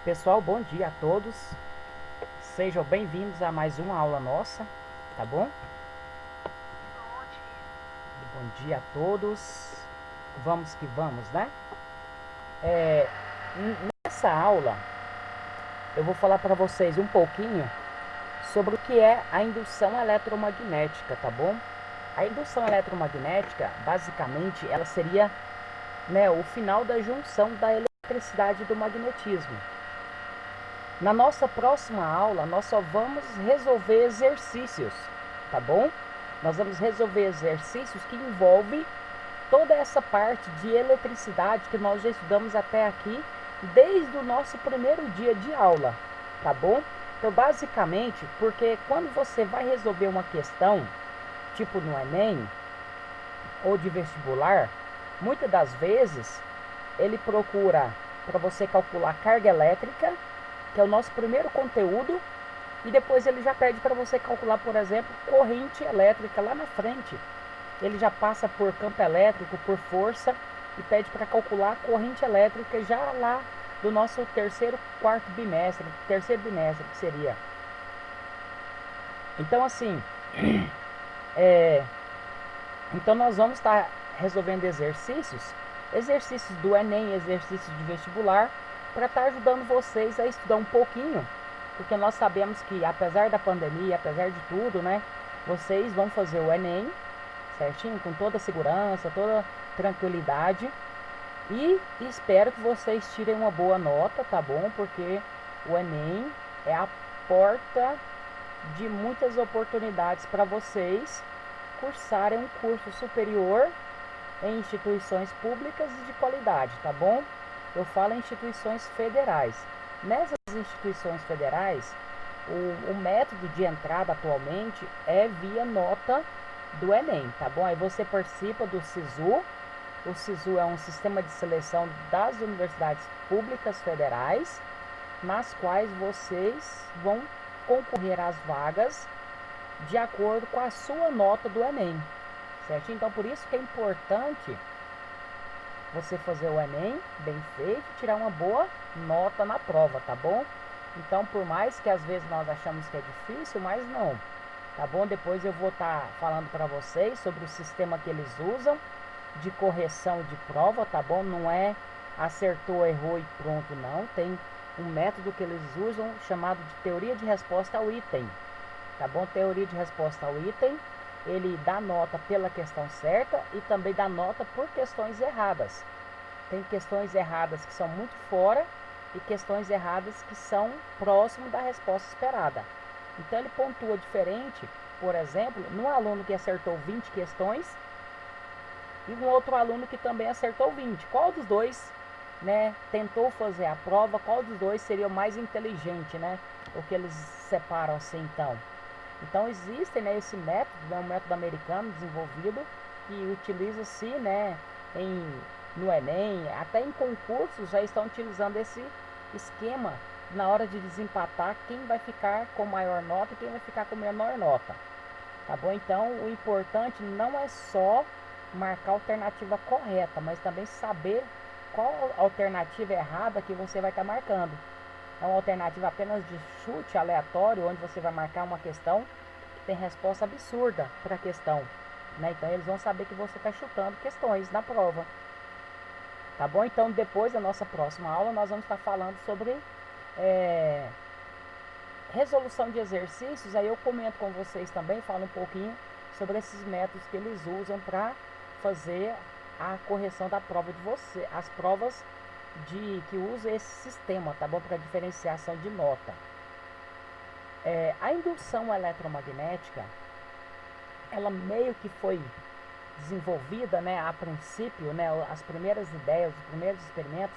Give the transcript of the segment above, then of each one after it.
Pessoal, bom dia a todos. Sejam bem-vindos a mais uma aula nossa, tá bom? Bom dia. Bom dia a todos. Vamos que vamos, né? Nessa aula, eu vou falar para vocês um pouquinho sobre o que é a indução eletromagnética, tá bom? A indução eletromagnética, basicamente, ela seria, né, o final da junção da eletricidade e do magnetismo. Na nossa próxima aula, nós só vamos resolver exercícios, tá bom? Nós vamos resolver exercícios que envolvem toda essa parte de eletricidade que nós já estudamos até aqui, desde o nosso primeiro dia de aula, tá bom? Então, basicamente, porque quando você vai resolver uma questão, tipo no Enem ou de vestibular, muitas das vezes ele procura para você calcular carga elétrica, que é o nosso primeiro conteúdo, e depois ele já pede para você calcular, por exemplo, corrente elétrica lá na frente. Ele já passa por campo elétrico, por força, e pede para calcular a corrente elétrica já lá do nosso quarto bimestre, terceiro bimestre, que seria. Então, assim, é, então nós vamos estar resolvendo exercícios do Enem, exercícios de vestibular, para estar ajudando vocês a estudar um pouquinho, porque nós sabemos que apesar da pandemia, apesar de tudo, né, vocês vão fazer o Enem, certinho, com toda a segurança, toda tranquilidade, e espero que vocês tirem uma boa nota, tá bom? Porque o Enem é a porta de muitas oportunidades para vocês cursarem um curso superior em instituições públicas e de qualidade, tá bom? Eu falo em instituições federais. Nessas instituições federais, o método de entrada atualmente é via nota do Enem, tá bom? Aí você participa do SISU. O SISU é um sistema de seleção das universidades públicas federais, nas quais vocês vão concorrer às vagas de acordo com a sua nota do Enem, certo? Então, por isso que é importante você fazer o Enem bem feito e tirar uma boa nota na prova, tá bom? Então, por mais que às vezes nós achamos que é difícil, mas não, tá bom? Depois eu vou estar falando para vocês sobre o sistema que eles usam de correção de prova, tá bom? Não é acertou, errou e pronto, não. Tem um método que eles usam chamado de teoria de resposta ao item, tá bom? Teoria de resposta ao item, ele dá nota pela questão certa e também dá nota por questões erradas. Tem questões erradas que são muito fora e questões erradas que são próximo da resposta esperada. Então ele pontua diferente, por exemplo, num aluno que acertou 20 questões e um outro aluno que também acertou 20. Qual dos dois, né, tentou fazer a prova? Qual dos dois seria o mais inteligente, né? O que eles separam assim, então? Então existe, né, esse método, né, um método americano desenvolvido que utiliza-se, né, no Enem, até em concursos já estão utilizando esse esquema na hora de desempatar quem vai ficar com maior nota e quem vai ficar com menor nota. Tá bom? Então o importante não é só marcar a alternativa correta, mas também saber qual alternativa errada que você vai estar marcando. É uma alternativa apenas de chute aleatório, onde você vai marcar uma questão que tem resposta absurda para a questão, né? Então eles vão saber que você está chutando questões na prova, tá bom? Então depois da nossa próxima aula nós vamos estar falando sobre é, resolução de exercícios. Aí eu comento com vocês também, falo um pouquinho sobre esses métodos que eles usam para fazer a correção da prova de você, as provas de que usa esse sistema, tá bom? Para diferenciação de nota. A indução eletromagnética, ela meio que foi desenvolvida, né, a princípio, né, as primeiras ideias, os primeiros experimentos,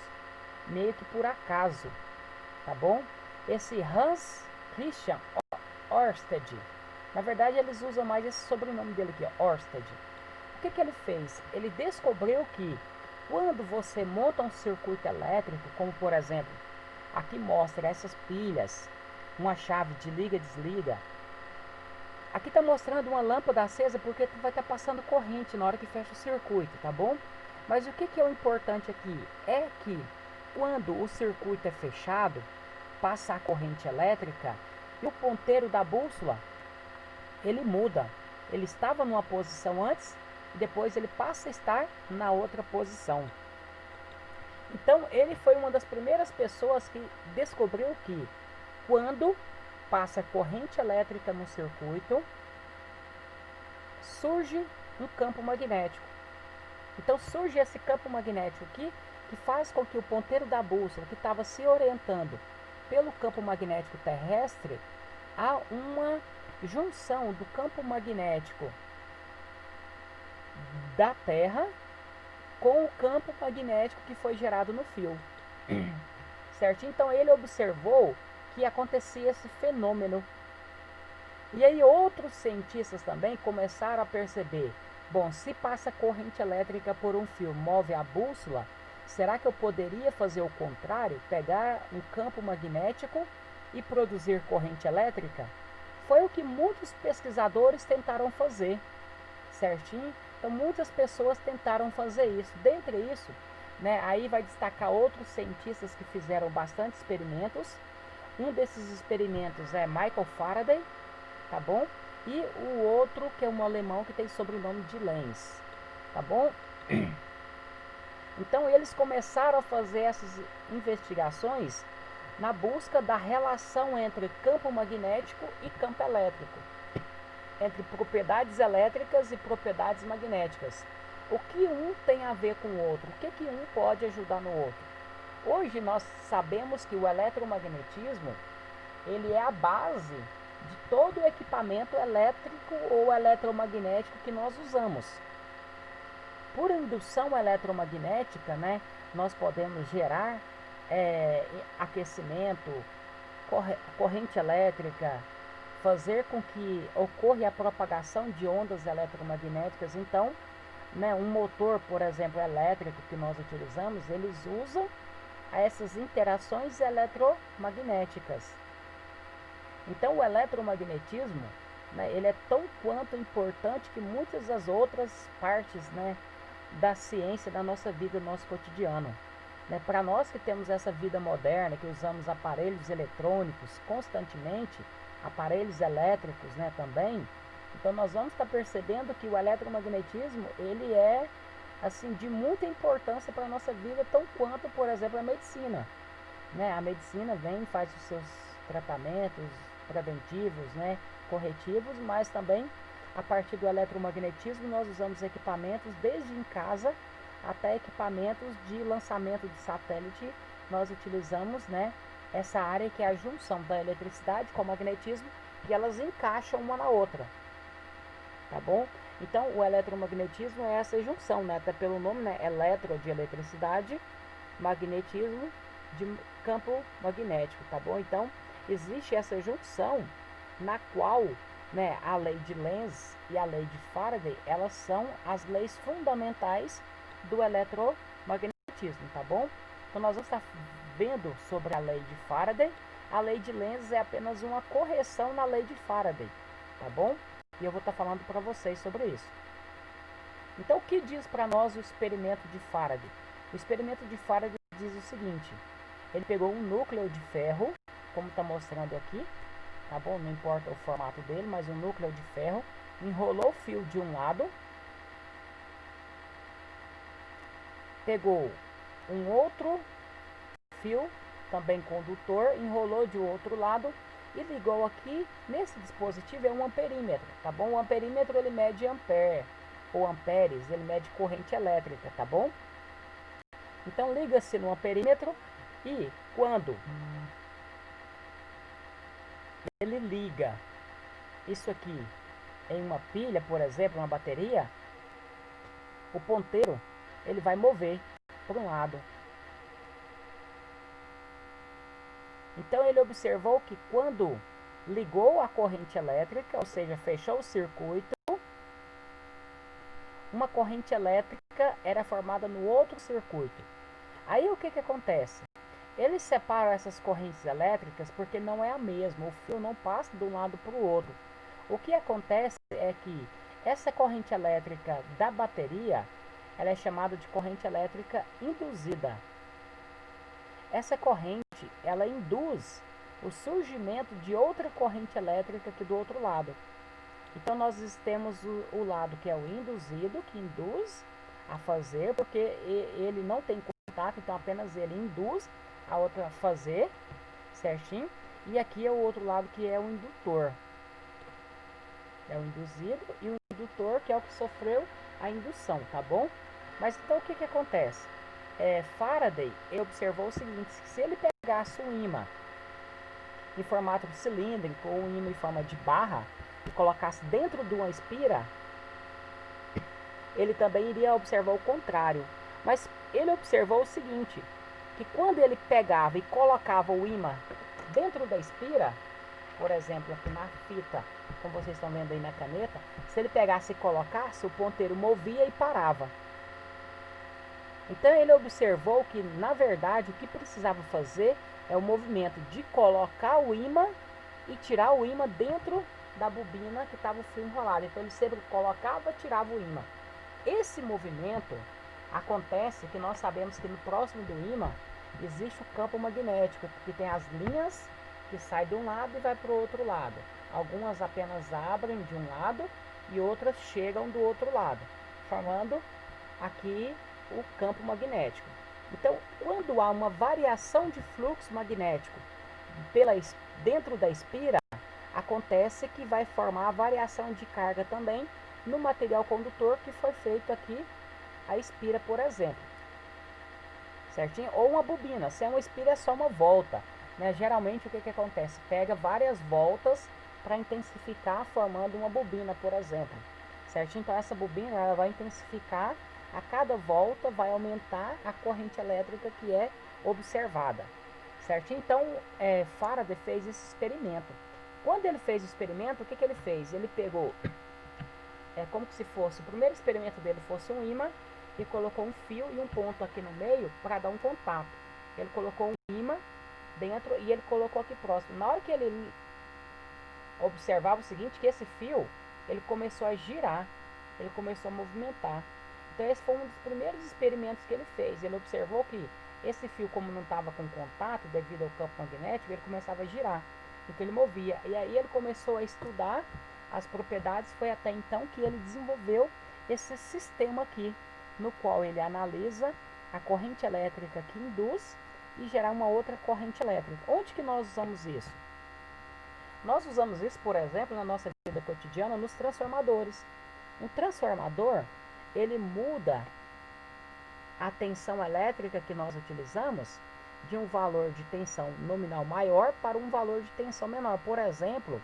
meio que por acaso, tá bom? Esse Hans Christian Ørsted, na verdade eles usam mais esse sobrenome dele aqui, Ørsted. O que ele fez? Ele descobriu que quando você monta um circuito elétrico, como por exemplo, aqui mostra essas pilhas, uma chave de liga e desliga. Aqui está mostrando uma lâmpada acesa porque vai estar passando corrente na hora que fecha o circuito, tá bom? Mas o que é o importante aqui? É que quando o circuito é fechado, passa a corrente elétrica e o ponteiro da bússola, ele muda. Ele estava numa posição antes e depois ele passa a estar na outra posição. Então ele foi uma das primeiras pessoas que descobriu que quando passa corrente elétrica no circuito, surge um campo magnético. Então surge esse campo magnético aqui, que faz com que o ponteiro da bússola, que estava se orientando pelo campo magnético terrestre, há uma junção do campo magnético da Terra com o campo magnético que foi gerado no fio. Certo? Então ele observou que acontecia esse fenômeno. E aí outros cientistas também começaram a perceber, bom, se passa corrente elétrica por um fio, move a bússola, será que eu poderia fazer o contrário, pegar um campo magnético e produzir corrente elétrica? Foi o que muitos pesquisadores tentaram fazer, certinho? Então muitas pessoas tentaram fazer isso. Dentre isso, né, aí vai destacar outros cientistas que fizeram bastante experimentos. Um desses experimentos é Michael Faraday, tá bom? E o outro que é um alemão que tem sobrenome de Lenz, tá bom? Então eles começaram a fazer essas investigações na busca da relação entre campo magnético e campo elétrico, entre propriedades elétricas e propriedades magnéticas. O que um tem a ver com o outro? O que um pode ajudar no outro? Hoje nós sabemos que o eletromagnetismo ele é a base de todo o equipamento elétrico ou eletromagnético que nós usamos. Por indução eletromagnética, né, nós podemos gerar aquecimento, corrente elétrica, fazer com que ocorra a propagação de ondas eletromagnéticas. Então, né, um motor, por exemplo, elétrico que nós utilizamos, eles usam essas interações eletromagnéticas. Então, o eletromagnetismo, né, ele é tão quanto importante que muitas das outras partes, né, da ciência da nossa vida, do nosso cotidiano. Né? Para nós que temos essa vida moderna, que usamos aparelhos eletrônicos constantemente, aparelhos elétricos, né, também, então nós vamos estar percebendo que o eletromagnetismo ele é assim de muita importância para a nossa vida, tão quanto, por exemplo, a medicina. Né? A medicina vem, faz os seus tratamentos preventivos, né, corretivos, mas também a partir do eletromagnetismo nós usamos equipamentos desde em casa até equipamentos de lançamento de satélite. Nós utilizamos, né, essa área que é a junção da eletricidade com o magnetismo, e elas encaixam uma na outra, tá bom? Então o eletromagnetismo é essa junção, né, até pelo nome, né, eletro de eletricidade, magnetismo de campo magnético, tá bom? Então existe essa junção na qual, né, a lei de Lenz e a lei de Faraday, elas são as leis fundamentais do eletromagnetismo, tá bom? Então nós vamos estar vendo sobre a lei de Faraday. A lei de Lenz é apenas uma correção na lei de Faraday, tá bom? E eu vou estar falando para vocês sobre isso. Então o que diz para nós o experimento de Faraday? O experimento de Faraday diz o seguinte: ele pegou um núcleo de ferro, como está mostrando aqui, tá bom? Não importa o formato dele, mas um núcleo de ferro, enrolou o fio de um lado, pegou um outro fio, também condutor, enrolou de outro lado e ligou aqui. Nesse dispositivo é um amperímetro, tá bom? O amperímetro ele mede ampere ou amperes, ele mede corrente elétrica, tá bom? Então liga-se no amperímetro e quando ele liga isso aqui em uma pilha, por exemplo, uma bateria, o ponteiro ele vai mover para um lado. Então ele observou que quando ligou a corrente elétrica, ou seja, fechou o circuito, uma corrente elétrica era formada no outro circuito. Aí o que acontece? Eles separam essas correntes elétricas porque não é a mesma, o fio não passa de um lado para o outro. O que acontece é que essa corrente elétrica da bateria, ela é chamada de corrente elétrica induzida. essa corrente, ela induz o surgimento de outra corrente elétrica aqui do outro lado. Então nós temos o lado que é o induzido, que induz a fazer, porque ele não tem contato, então apenas ele induz a outra a fazer, certinho? E aqui é o outro lado que é o indutor. É o induzido e o indutor que é o que sofreu a indução, tá bom? Mas então o que que acontece? Faraday observou o seguinte, se ele pegasse um ímã em formato cilíndrico ou um ímã em forma de barra e colocasse dentro de uma espira, ele também iria observar o contrário. Mas ele observou o seguinte, que quando ele pegava e colocava o ímã dentro da espira, por exemplo, aqui na fita, como vocês estão vendo aí na caneta, se ele pegasse e colocasse, o ponteiro movia e parava. Então ele observou que, na verdade, o que precisava fazer é o movimento de colocar o ímã e tirar o ímã dentro da bobina que estava o fio enrolado. Então ele sempre colocava e tirava o ímã. Esse movimento acontece que nós sabemos que no próximo do ímã existe o campo magnético, que tem as linhas que saem de um lado e vai para o outro lado. Algumas apenas abrem de um lado e outras chegam do outro lado, formando aqui o campo magnético. Então, quando há uma variação de fluxo magnético dentro da espira, acontece que vai formar a variação de carga também no material condutor que foi feito aqui, a espira, por exemplo. Certinho? Ou uma bobina. Se é uma espira, é só uma volta. Né? Geralmente, o que acontece? Pega várias voltas para intensificar, formando uma bobina, por exemplo. Certinho? Então, essa bobina ela vai intensificar. A cada volta vai aumentar a corrente elétrica que é observada. Certinho? Então, Faraday fez esse experimento. Quando ele fez o experimento, o que ele fez? Ele pegou, como se fosse, o primeiro experimento dele fosse um ímã, e colocou um fio e um ponto aqui no meio para dar um contato. Ele colocou um ímã dentro e ele colocou aqui próximo. Na hora que ele observava o seguinte, que esse fio, ele começou a girar, ele começou a movimentar. Então esse foi um dos primeiros experimentos que ele fez. Ele observou que esse fio, como não estava com contato devido ao campo magnético, ele começava a girar. Então ele movia. E aí ele começou a estudar as propriedades. Foi até então que ele desenvolveu esse sistema aqui, no qual ele analisa a corrente elétrica que induz e gerar uma outra corrente elétrica. Onde que nós usamos isso? Nós usamos isso, por exemplo, na nossa vida cotidiana, nos transformadores. Um transformador, ele muda a tensão elétrica que nós utilizamos de um valor de tensão nominal maior para um valor de tensão menor. Por exemplo,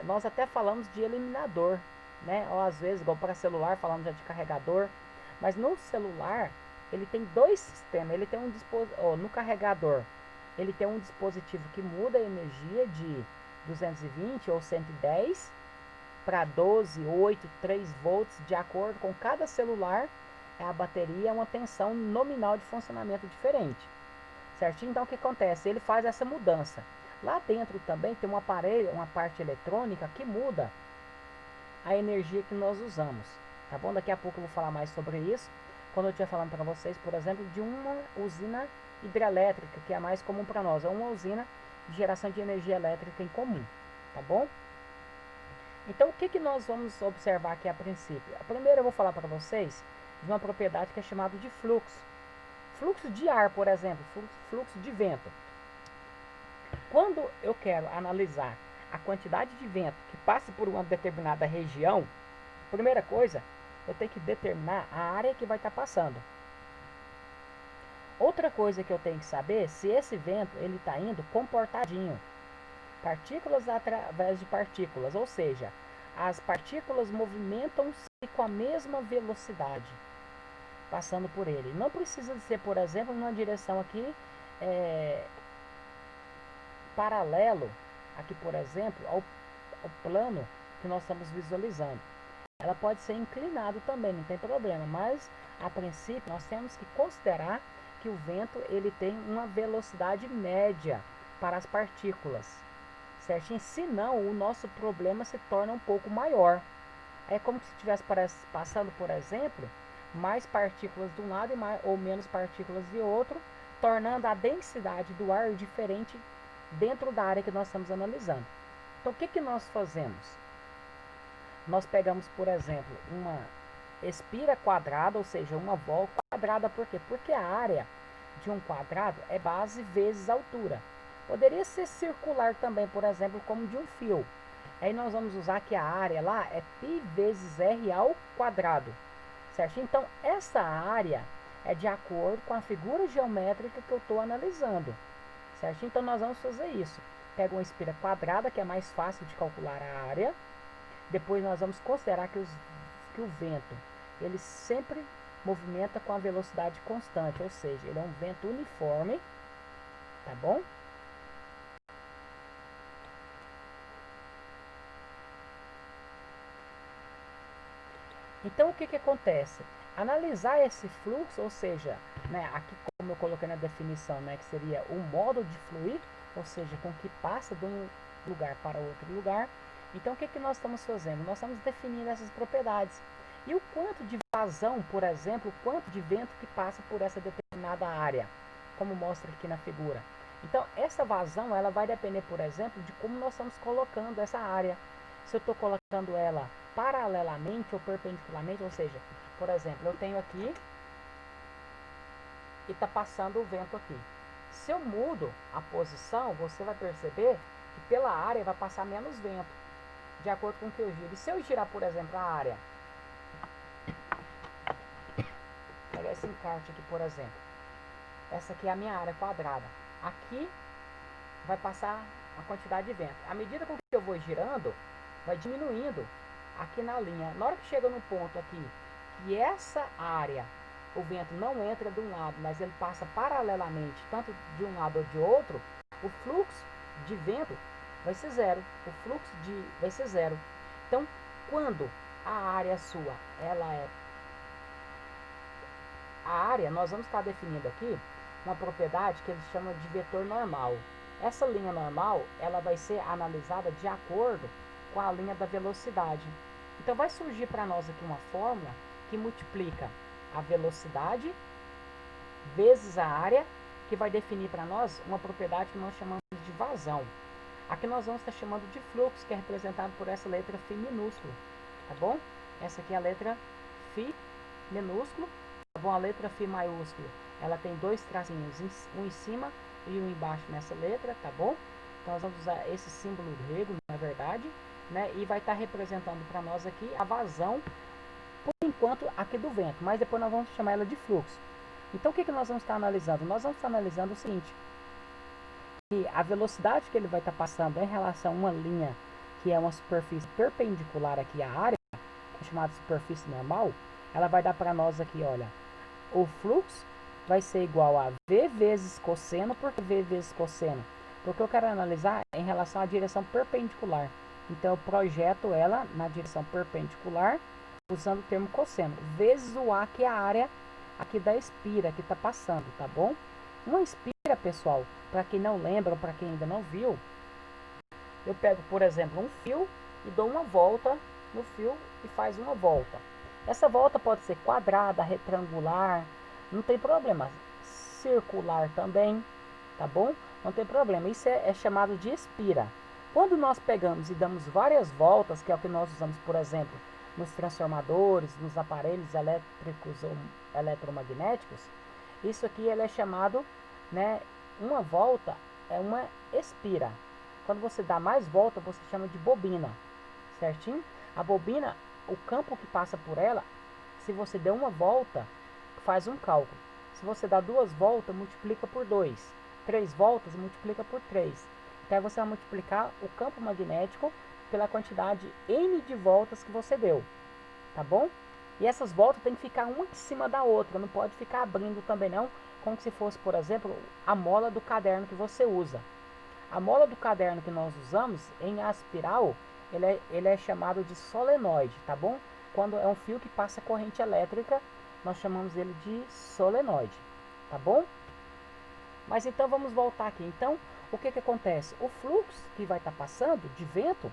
nós até falamos de eliminador, né? Ou às vezes, igual para celular, falamos já de carregador. Mas no celular, ele tem dois sistemas. Ele tem no carregador, ele tem um dispositivo que muda a energia de 220 ou 110 para 12, 8, 3 volts, de acordo com cada celular. A bateria é uma tensão nominal de funcionamento diferente, certinho? Então o que acontece? Ele faz essa mudança. Lá dentro também tem um aparelho, uma parte eletrônica que muda a energia que nós usamos, tá bom? Daqui a pouco eu vou falar mais sobre isso, quando eu estiver falando para vocês, por exemplo, de uma usina hidrelétrica, que é a mais comum para nós, é uma usina de geração de energia elétrica em comum, tá bom? Então, o que nós vamos observar aqui a princípio? Primeiro eu vou falar para vocês de uma propriedade que é chamada de fluxo. Fluxo de ar, por exemplo, fluxo de vento. Quando eu quero analisar a quantidade de vento que passa por uma determinada região, primeira coisa, eu tenho que determinar a área que vai estar passando. Outra coisa que eu tenho que saber se esse vento ele está indo comportadinho. Partículas através de partículas, ou seja, as partículas movimentam-se com a mesma velocidade, passando por ele. Não precisa de ser, por exemplo, numa direção aqui paralelo, aqui por exemplo, ao plano que nós estamos visualizando. Ela pode ser inclinada também, não tem problema, mas a princípio nós temos que considerar que o vento ele tem uma velocidade média para as partículas, certinho? Senão o nosso problema se torna um pouco maior. É como se estivesse passando, por exemplo, mais partículas de um lado e mais, ou menos partículas de outro, tornando a densidade do ar diferente dentro da área que nós estamos analisando. Então, o que, que nós fazemos? Nós pegamos, por exemplo, uma espira quadrada, ou seja, uma volta quadrada. Por quê? Porque a área de um quadrado é base vezes altura. Poderia ser circular também, por exemplo, como de um fio. Aí nós vamos usar que a área lá é π vezes r ao quadrado, certo? Então, essa área é de acordo com a figura geométrica que eu estou analisando, certo? Então, nós vamos fazer isso. Pega uma espira quadrada, que é mais fácil de calcular a área. Depois nós vamos considerar que o vento, ele sempre movimenta com a velocidade constante, ou seja, ele é um vento uniforme, tá bom? Então, o que, que acontece? Analisar esse fluxo, ou seja, né, aqui como eu coloquei na definição, né, que seria o modo de fluir, ou seja, com que passa de um lugar para outro lugar. Então, o que, que nós estamos fazendo? Nós estamos definindo essas propriedades. E o quanto de vazão, por exemplo, o quanto de vento que passa por essa determinada área, como mostra aqui na figura. Então, essa vazão, ela vai depender, por exemplo, de como nós estamos colocando essa área. Se eu estou colocando ela paralelamente ou perpendicularmente, ou seja, por exemplo, eu tenho aqui e está passando o vento aqui. Se eu mudo a posição, você vai perceber que pela área vai passar menos vento, de acordo com o que eu giro. E se eu girar, por exemplo, a área, pegar esse encarte aqui, por exemplo, essa aqui é a minha área quadrada. Aqui vai passar a quantidade de vento. À medida com que eu vou girando, vai diminuindo aqui na linha. Na hora que chega no ponto aqui, que essa área, o vento não entra de um lado, mas ele passa paralelamente, tanto de um lado ou de outro, o fluxo de vento vai ser zero. O fluxo vai ser zero. Então, quando a área sua, ela é a área, nós vamos estar definindo aqui uma propriedade que eles chamam de vetor normal. Essa linha normal, ela vai ser analisada de acordo com a linha da velocidade. Então, vai surgir para nós aqui uma fórmula que multiplica a velocidade vezes a área, que vai definir para nós uma propriedade que nós chamamos de vazão. Aqui nós vamos estar chamando de fluxo, que é representado por essa letra φ minúsculo, tá bom? Essa aqui é a letra φ minúsculo. Bom, a letra φ maiúsculo, ela tem dois tracinhos, um em cima e um embaixo nessa letra, tá bom? Então, nós vamos usar esse símbolo grego, na verdade, né? E vai estar representando para nós aqui a vazão, por enquanto, aqui do vento, mas depois nós vamos chamar ela de fluxo. Então, o que, que nós vamos estar analisando? Nós vamos estar analisando o seguinte, que a velocidade que ele vai estar passando em relação a uma linha, que é uma superfície perpendicular aqui à área, que é chamada superfície normal, ela vai dar para nós aqui, olha, o fluxo vai ser igual a V vezes cosseno. Por que V vezes cosseno? Porque eu quero analisar em relação à direção perpendicular. Então, eu projeto ela na direção perpendicular, usando o termo cosseno, vezes o A, que é a área aqui da espira que está passando, tá bom? Uma espira, pessoal, para quem não lembra, ou para quem ainda não viu, eu pego, por exemplo, um fio e dou uma volta no fio e faz uma volta. Essa volta pode ser quadrada, retangular, não tem problema. Circular também, tá bom? Não tem problema. Isso é chamado de espira. Quando nós pegamos e damos várias voltas, que é o que nós usamos, por exemplo, nos transformadores, nos aparelhos elétricos ou eletromagnéticos, isso aqui ele é chamado, né, uma volta é uma espira. Quando você dá mais volta, você chama de bobina, certinho? A bobina, o campo que passa por ela, se você der uma volta, faz um cálculo. Se você dá duas voltas, multiplica por 2. 3 voltas, multiplica por 3. Então, aí você vai multiplicar o campo magnético pela quantidade N de voltas que você deu, tá bom? E essas voltas tem que ficar uma em cima da outra, não pode ficar abrindo também não, como se fosse, por exemplo, a mola do caderno que você usa. A mola do caderno que nós usamos em aspiral, ele é chamado de solenoide, tá bom? Quando é um fio que passa corrente elétrica, nós chamamos ele de solenoide, tá bom? Mas então vamos voltar aqui. Então, o que que acontece? O fluxo que vai estar passando de vento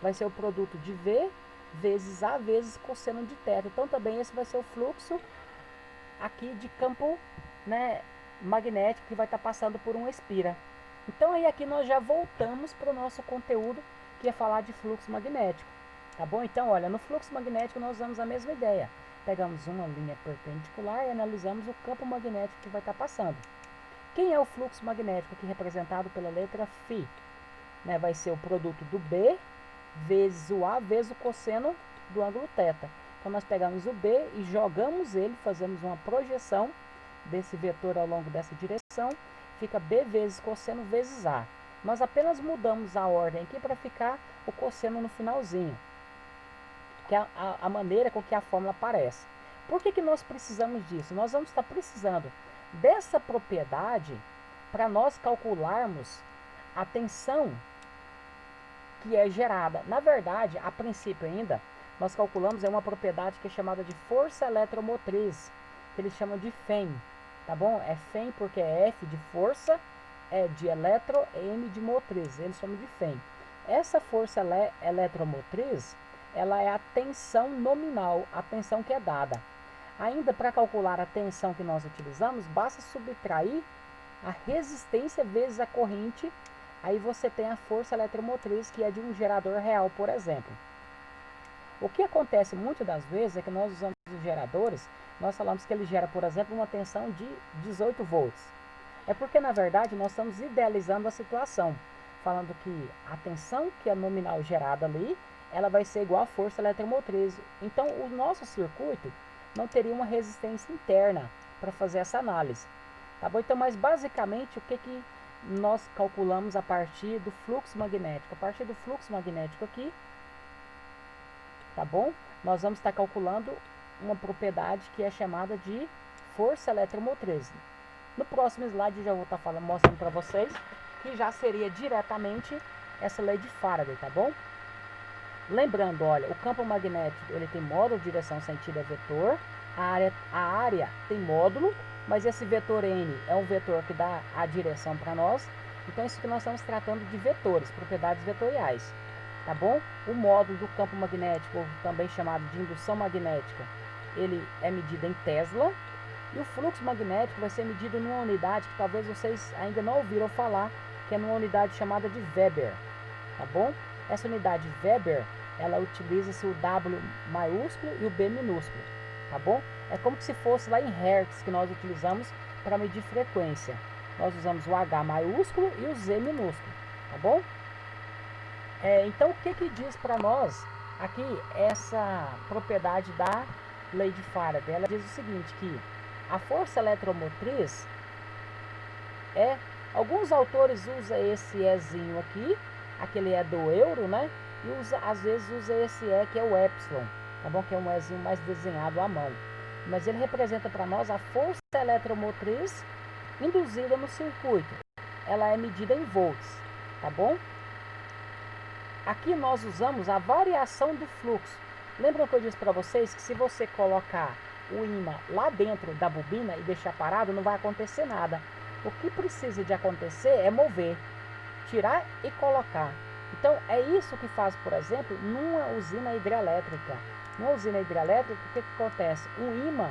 vai ser o produto de V vezes A vezes cosseno de θ. Então, também esse vai ser o fluxo aqui de campo, né, magnético que vai estar passando por um espira. Então aí aqui nós já voltamos para o nosso conteúdo, que é falar de fluxo magnético, tá bom? Então olha, no fluxo magnético nós usamos a mesma ideia. Pegamos uma linha perpendicular e analisamos o campo magnético que vai estar passando. Quem é o fluxo magnético aqui representado pela letra φ? Né, vai ser o produto do B vezes o A vezes o cosseno do ângulo θ. Então nós pegamos o B e jogamos ele, fazemos uma projeção desse vetor ao longo dessa direção, fica B vezes cosseno vezes A. Nós apenas mudamos a ordem aqui para ficar o cosseno no finalzinho, que é a maneira com que a fórmula aparece. Por que nós precisamos disso? Nós vamos estar precisando dessa propriedade para nós calcularmos a tensão que é gerada. Na verdade, a princípio ainda, nós calculamos uma propriedade que é chamada de força eletromotriz, que eles chamam de FEM, tá bom? É FEM porque é F de força, é de eletro, M de motriz, eles chamam de FEM. Essa força eletromotriz, ela é a tensão nominal, a tensão que é dada. Ainda para calcular a tensão que nós utilizamos, basta subtrair a resistência vezes a corrente. Aí você tem a força eletromotriz, que é de um gerador real, por exemplo. O que acontece muitas das vezes é que nós usamos os geradores, nós falamos que ele gera, por exemplo, uma tensão de 18 volts. É porque, na verdade, nós estamos idealizando a situação, falando que a tensão que é nominal gerada ali, ela vai ser igual à força eletromotriz. Então, o nosso circuito não teria uma resistência interna para fazer essa análise. Tá bom? Então, mas basicamente, o que nós calculamos a partir do fluxo magnético? A partir do fluxo magnético aqui, tá bom? Nós vamos estar calculando uma propriedade que é chamada de força eletromotriz. No próximo slide eu já vou estar mostrando para vocês que já seria diretamente essa lei de Faraday, tá bom? Lembrando, olha, o campo magnético ele tem módulo, direção, sentido é vetor, a área tem módulo, mas esse vetor N é um vetor que dá a direção para nós. Então isso que nós estamos tratando de vetores, propriedades vetoriais, tá bom? O módulo do campo magnético, também chamado de indução magnética, ele é medido em Tesla, e o fluxo magnético vai ser medido numa unidade que talvez vocês ainda não ouviram falar, que é numa unidade chamada de Weber, tá bom? Essa unidade Weber, ela utiliza-se o W maiúsculo e o B minúsculo, tá bom? É como se fosse lá em Hertz que nós utilizamos para medir frequência. Nós usamos o H maiúsculo e o Z minúsculo, tá bom? Então, o que diz para nós aqui essa propriedade da lei de Faraday? Ela diz o seguinte, que a força eletromotriz alguns autores usam esse Ezinho aqui, aquele é do euro, né? E às vezes usa esse E que é o epsilon, tá bom? Que é um Ezinho mais desenhado à mão. Mas ele representa para nós a força eletromotriz induzida no circuito. Ela é medida em volts, tá bom? Aqui nós usamos a variação do fluxo. Lembram que eu disse para vocês que se você colocar o ímã lá dentro da bobina e deixar parado, não vai acontecer nada. O que precisa de acontecer é mover, tirar e colocar. Então é isso que faz, por exemplo, numa usina hidrelétrica. Numa usina hidrelétrica, o que acontece? Um ímã,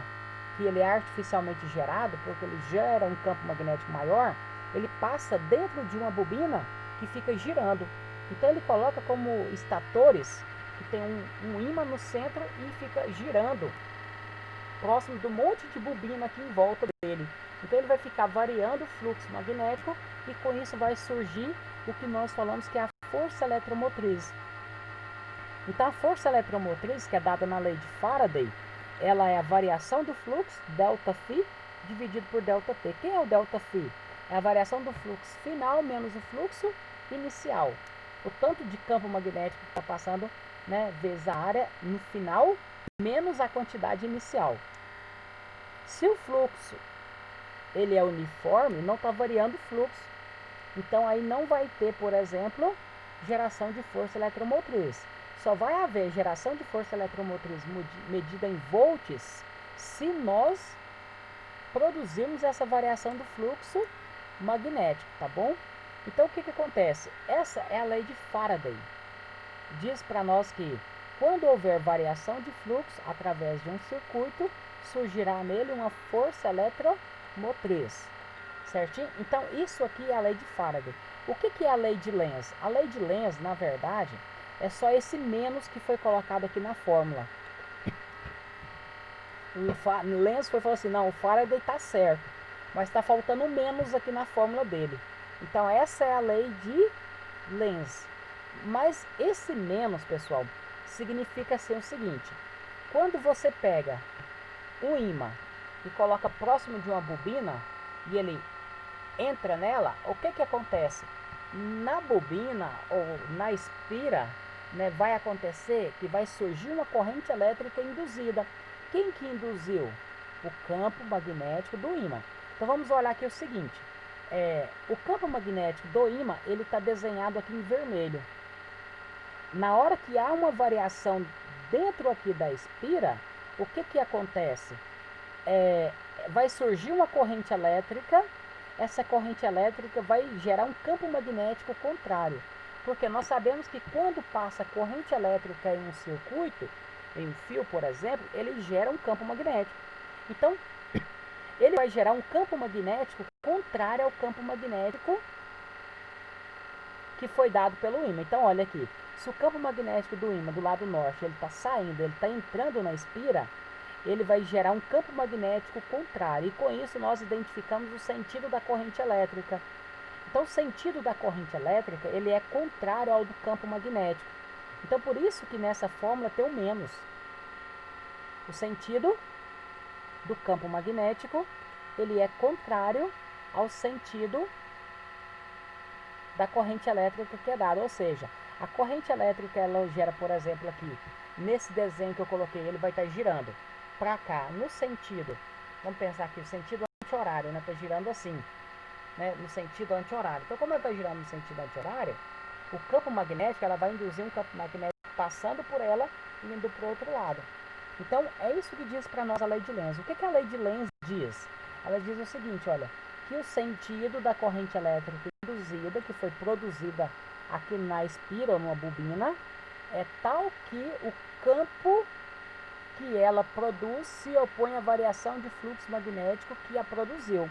que ele é artificialmente gerado, porque ele gera um campo magnético maior, ele passa dentro de uma bobina que fica girando. Então ele coloca como estatores, que tem um ímã no centro e fica girando, próximo do monte de bobina aqui em volta dele. Então ele vai ficar variando o fluxo magnético e com isso vai surgir o que nós falamos que é a força eletromotriz. Então a força eletromotriz, que é dada na lei de Faraday, ela é a variação do fluxo, ΔΦ, dividido por ΔT. Quem é o ΔΦ? É a variação do fluxo final menos o fluxo inicial. O tanto de campo magnético que está passando, né, vezes a área no final, menos a quantidade inicial. Se o fluxo ele é uniforme, não está variando o fluxo. Então aí não vai ter, por exemplo, geração de força eletromotriz. Só vai haver geração de força eletromotriz medida em volts se nós produzirmos essa variação do fluxo magnético, tá bom? Então o que acontece? Essa é a lei de Faraday. Diz para nós que quando houver variação de fluxo através de um circuito, surgirá nele uma força eletromotriz, certinho? Então isso aqui é a lei de Faraday. O que é a lei de Lenz? A lei de Lenz, na verdade, é só esse menos que foi colocado aqui na fórmula. Lenz foi falou assim, não, o Faraday está certo, mas está faltando menos aqui na fórmula dele. Então essa é a lei de Lenz. Mas esse menos, pessoal, significa ser o seguinte: quando você pega um ímã e coloca próximo de uma bobina e ele entra nela, o que acontece? Na bobina ou na espira, né, vai acontecer que vai surgir uma corrente elétrica induzida. Quem que induziu? O campo magnético do ímã. Então vamos olhar aqui o seguinte: o campo magnético do ímã ele está desenhado aqui em vermelho. Na hora que há uma variação dentro aqui da espira, o que acontece? Vai surgir uma corrente elétrica. Essa corrente elétrica vai gerar um campo magnético contrário, porque nós sabemos que quando passa corrente elétrica em um circuito, em um fio, por exemplo, ele gera um campo magnético. Então, ele vai gerar um campo magnético contrário ao campo magnético que foi dado pelo ímã. Então, olha aqui, se o campo magnético do ímã do lado norte ele está saindo, ele está entrando na espira, ele vai gerar um campo magnético contrário. E com isso nós identificamos o sentido da corrente elétrica. Então o sentido da corrente elétrica ele é contrário ao do campo magnético. Então por isso que nessa fórmula tem o menos. O sentido do campo magnético ele é contrário ao sentido da corrente elétrica que é dada. Ou seja, a corrente elétrica ela gera, por exemplo, aqui, nesse desenho que eu coloquei, ele vai estar girando para cá, no sentido, vamos pensar aqui, o sentido anti-horário, né? Está girando assim, né? No sentido anti-horário. Então, como ela está girando no sentido anti-horário, o campo magnético, ela vai induzir um campo magnético passando por ela e indo para o outro lado. Então, é isso que diz para nós a lei de Lenz. O que a lei de Lenz diz? Ela diz o seguinte, olha, que o sentido da corrente elétrica induzida, que foi produzida aqui na espira ou numa bobina, é tal que o campo que ela produz se opõe à variação de fluxo magnético que a produziu.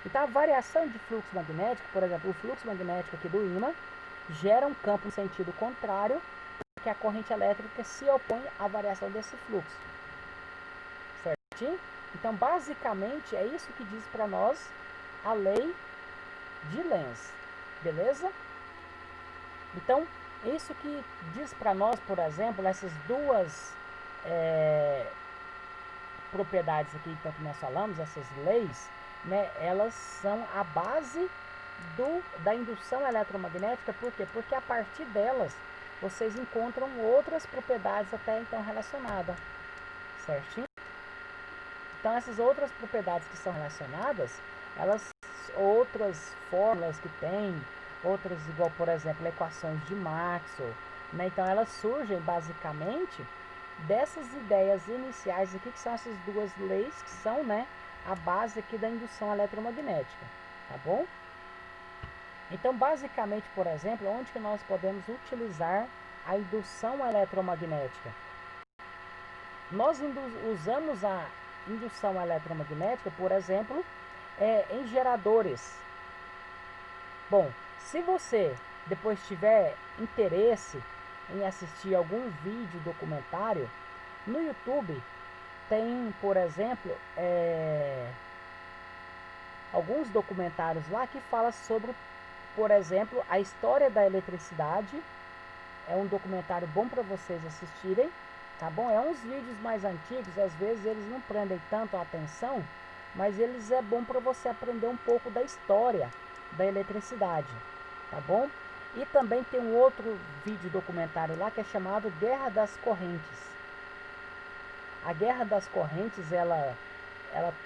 Então a variação de fluxo magnético, por exemplo, o fluxo magnético aqui do ímã, gera um campo no sentido contrário, que a corrente elétrica se opõe à variação desse fluxo. Certinho? Então basicamente é isso que diz para nós a lei de Lenz. Beleza? Então isso que diz para nós, por exemplo, essas duas propriedades aqui então, que nós falamos, essas leis, né, elas são a base da indução eletromagnética. Por quê? Porque a partir delas vocês encontram outras propriedades até então relacionadas, certinho? Então essas outras propriedades que são relacionadas, elas outras fórmulas que tem, outras igual por exemplo equações de Maxwell, né? Então elas surgem basicamente dessas ideias iniciais aqui, que são essas duas leis que são, né, a base aqui da indução eletromagnética, tá bom? Então, basicamente, por exemplo, onde que nós podemos utilizar a indução eletromagnética? Nós usamos a indução eletromagnética, por exemplo, em geradores. Bom, se você depois tiver interesse em assistir algum vídeo documentário, no YouTube tem, por exemplo, alguns documentários lá que falam sobre, por exemplo, a história da eletricidade. É um documentário bom para vocês assistirem, tá bom? É uns vídeos mais antigos, às vezes eles não prendem tanto a atenção, mas eles é bom para você aprender um pouco da história da eletricidade, tá bom? E também tem um outro vídeo documentário lá que é chamado Guerra das Correntes. A Guerra das Correntes, ela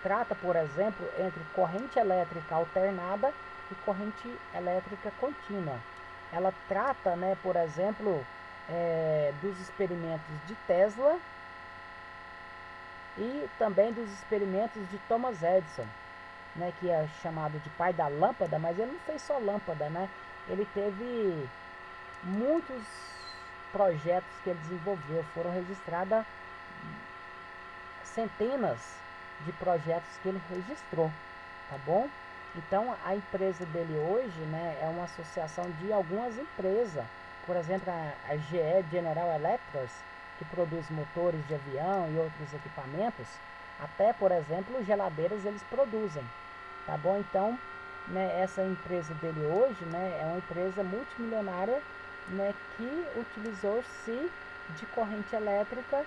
trata, por exemplo, entre corrente elétrica alternada e corrente elétrica contínua. Ela trata, né, por exemplo, dos experimentos de Tesla e também dos experimentos de Thomas Edison, né, que é chamado de pai da lâmpada, mas ele não fez só lâmpada, né? Ele teve muitos projetos que ele desenvolveu, foram registradas centenas de projetos que ele registrou, tá bom? Então a empresa dele hoje, né, é uma associação de algumas empresas, por exemplo a GE General Electric, que produz motores de avião e outros equipamentos, até por exemplo geladeiras eles produzem, tá bom? Então, né, essa empresa dele hoje, né, é uma empresa multimilionária, né, que utilizou-se de corrente elétrica,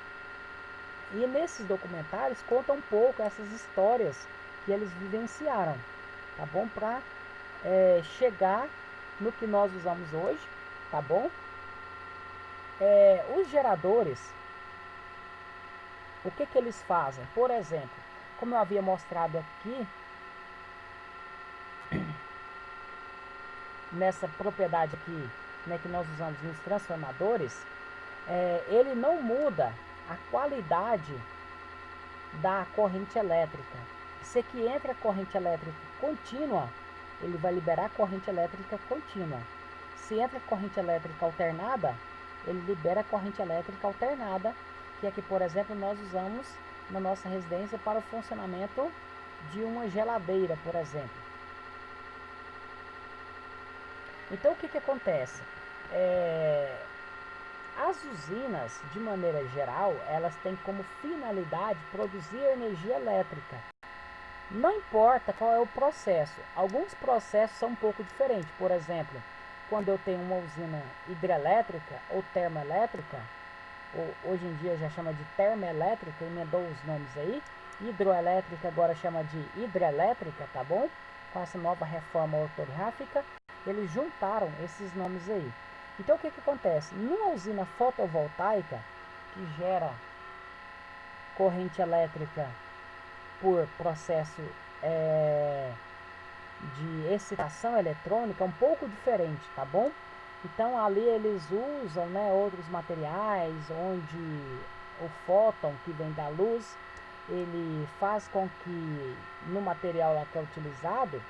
e nesses documentários conta um pouco essas histórias que eles vivenciaram, tá bom? Para chegar no que nós usamos hoje, tá bom? Os geradores, o que eles fazem? Por exemplo, como eu havia mostrado aqui, nessa propriedade aqui, né, que nós usamos nos transformadores, ele não muda a qualidade da corrente elétrica. Se que entra corrente elétrica contínua, ele vai liberar corrente elétrica contínua. Se entra corrente elétrica alternada, ele libera corrente elétrica alternada, que é que, por exemplo, nós usamos na nossa residência para o funcionamento de uma geladeira, por exemplo. Então, o que acontece? As usinas, de maneira geral, elas têm como finalidade produzir energia elétrica. Não importa qual é o processo. Alguns processos são um pouco diferentes. Por exemplo, quando eu tenho uma usina hidrelétrica ou termoelétrica, ou hoje em dia já chama de termoelétrica, emendou os nomes aí. Hidroelétrica agora chama de hidrelétrica, tá bom? Com essa nova reforma ortográfica, eles juntaram esses nomes aí. Então o que acontece? Numa usina fotovoltaica que gera corrente elétrica por processo de excitação eletrônica, um pouco diferente, tá bom? Então ali eles usam, né, outros materiais, onde o fóton que vem da luz, ele faz com que no material lá que é utilizado,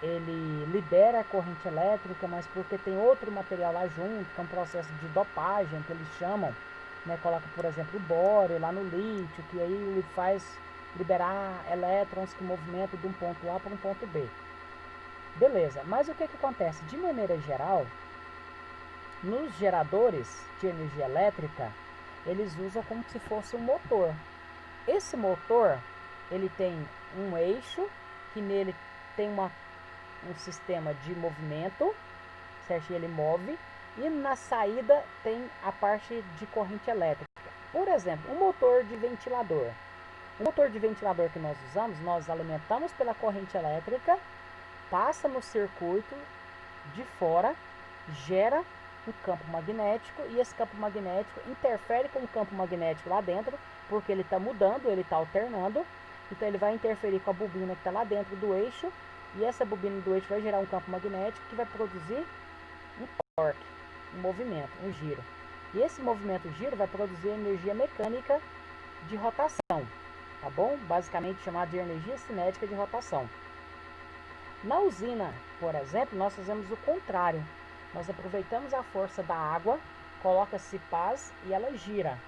ele libera a corrente elétrica, mas porque tem outro material lá junto, que é um processo de dopagem, que eles chamam, né? Coloca, por exemplo, o bório lá no lítio, que aí ele faz liberar elétrons que movimentam de um ponto A para um ponto B. Beleza, mas o que acontece? De maneira geral, nos geradores de energia elétrica, eles usam como se fosse um motor. Esse motor, ele tem um eixo, que nele tem um sistema de movimento, certo? Ele move, e na saída tem a parte de corrente elétrica. Por exemplo, um motor de ventilador. O motor de ventilador que nós usamos, nós alimentamos pela corrente elétrica, passa no circuito de fora, gera um campo magnético, e esse campo magnético interfere com o campo magnético lá dentro, porque ele está mudando, ele está alternando, então ele vai interferir com a bobina que está lá dentro do eixo, e essa bobina do eixo vai gerar um campo magnético que vai produzir um torque, um movimento, um giro. E esse movimento giro vai produzir energia mecânica de rotação, tá bom? Basicamente chamada de energia cinética de rotação. Na usina, por exemplo, nós fazemos o contrário. Nós aproveitamos a força da água, coloca-se pás e ela gira.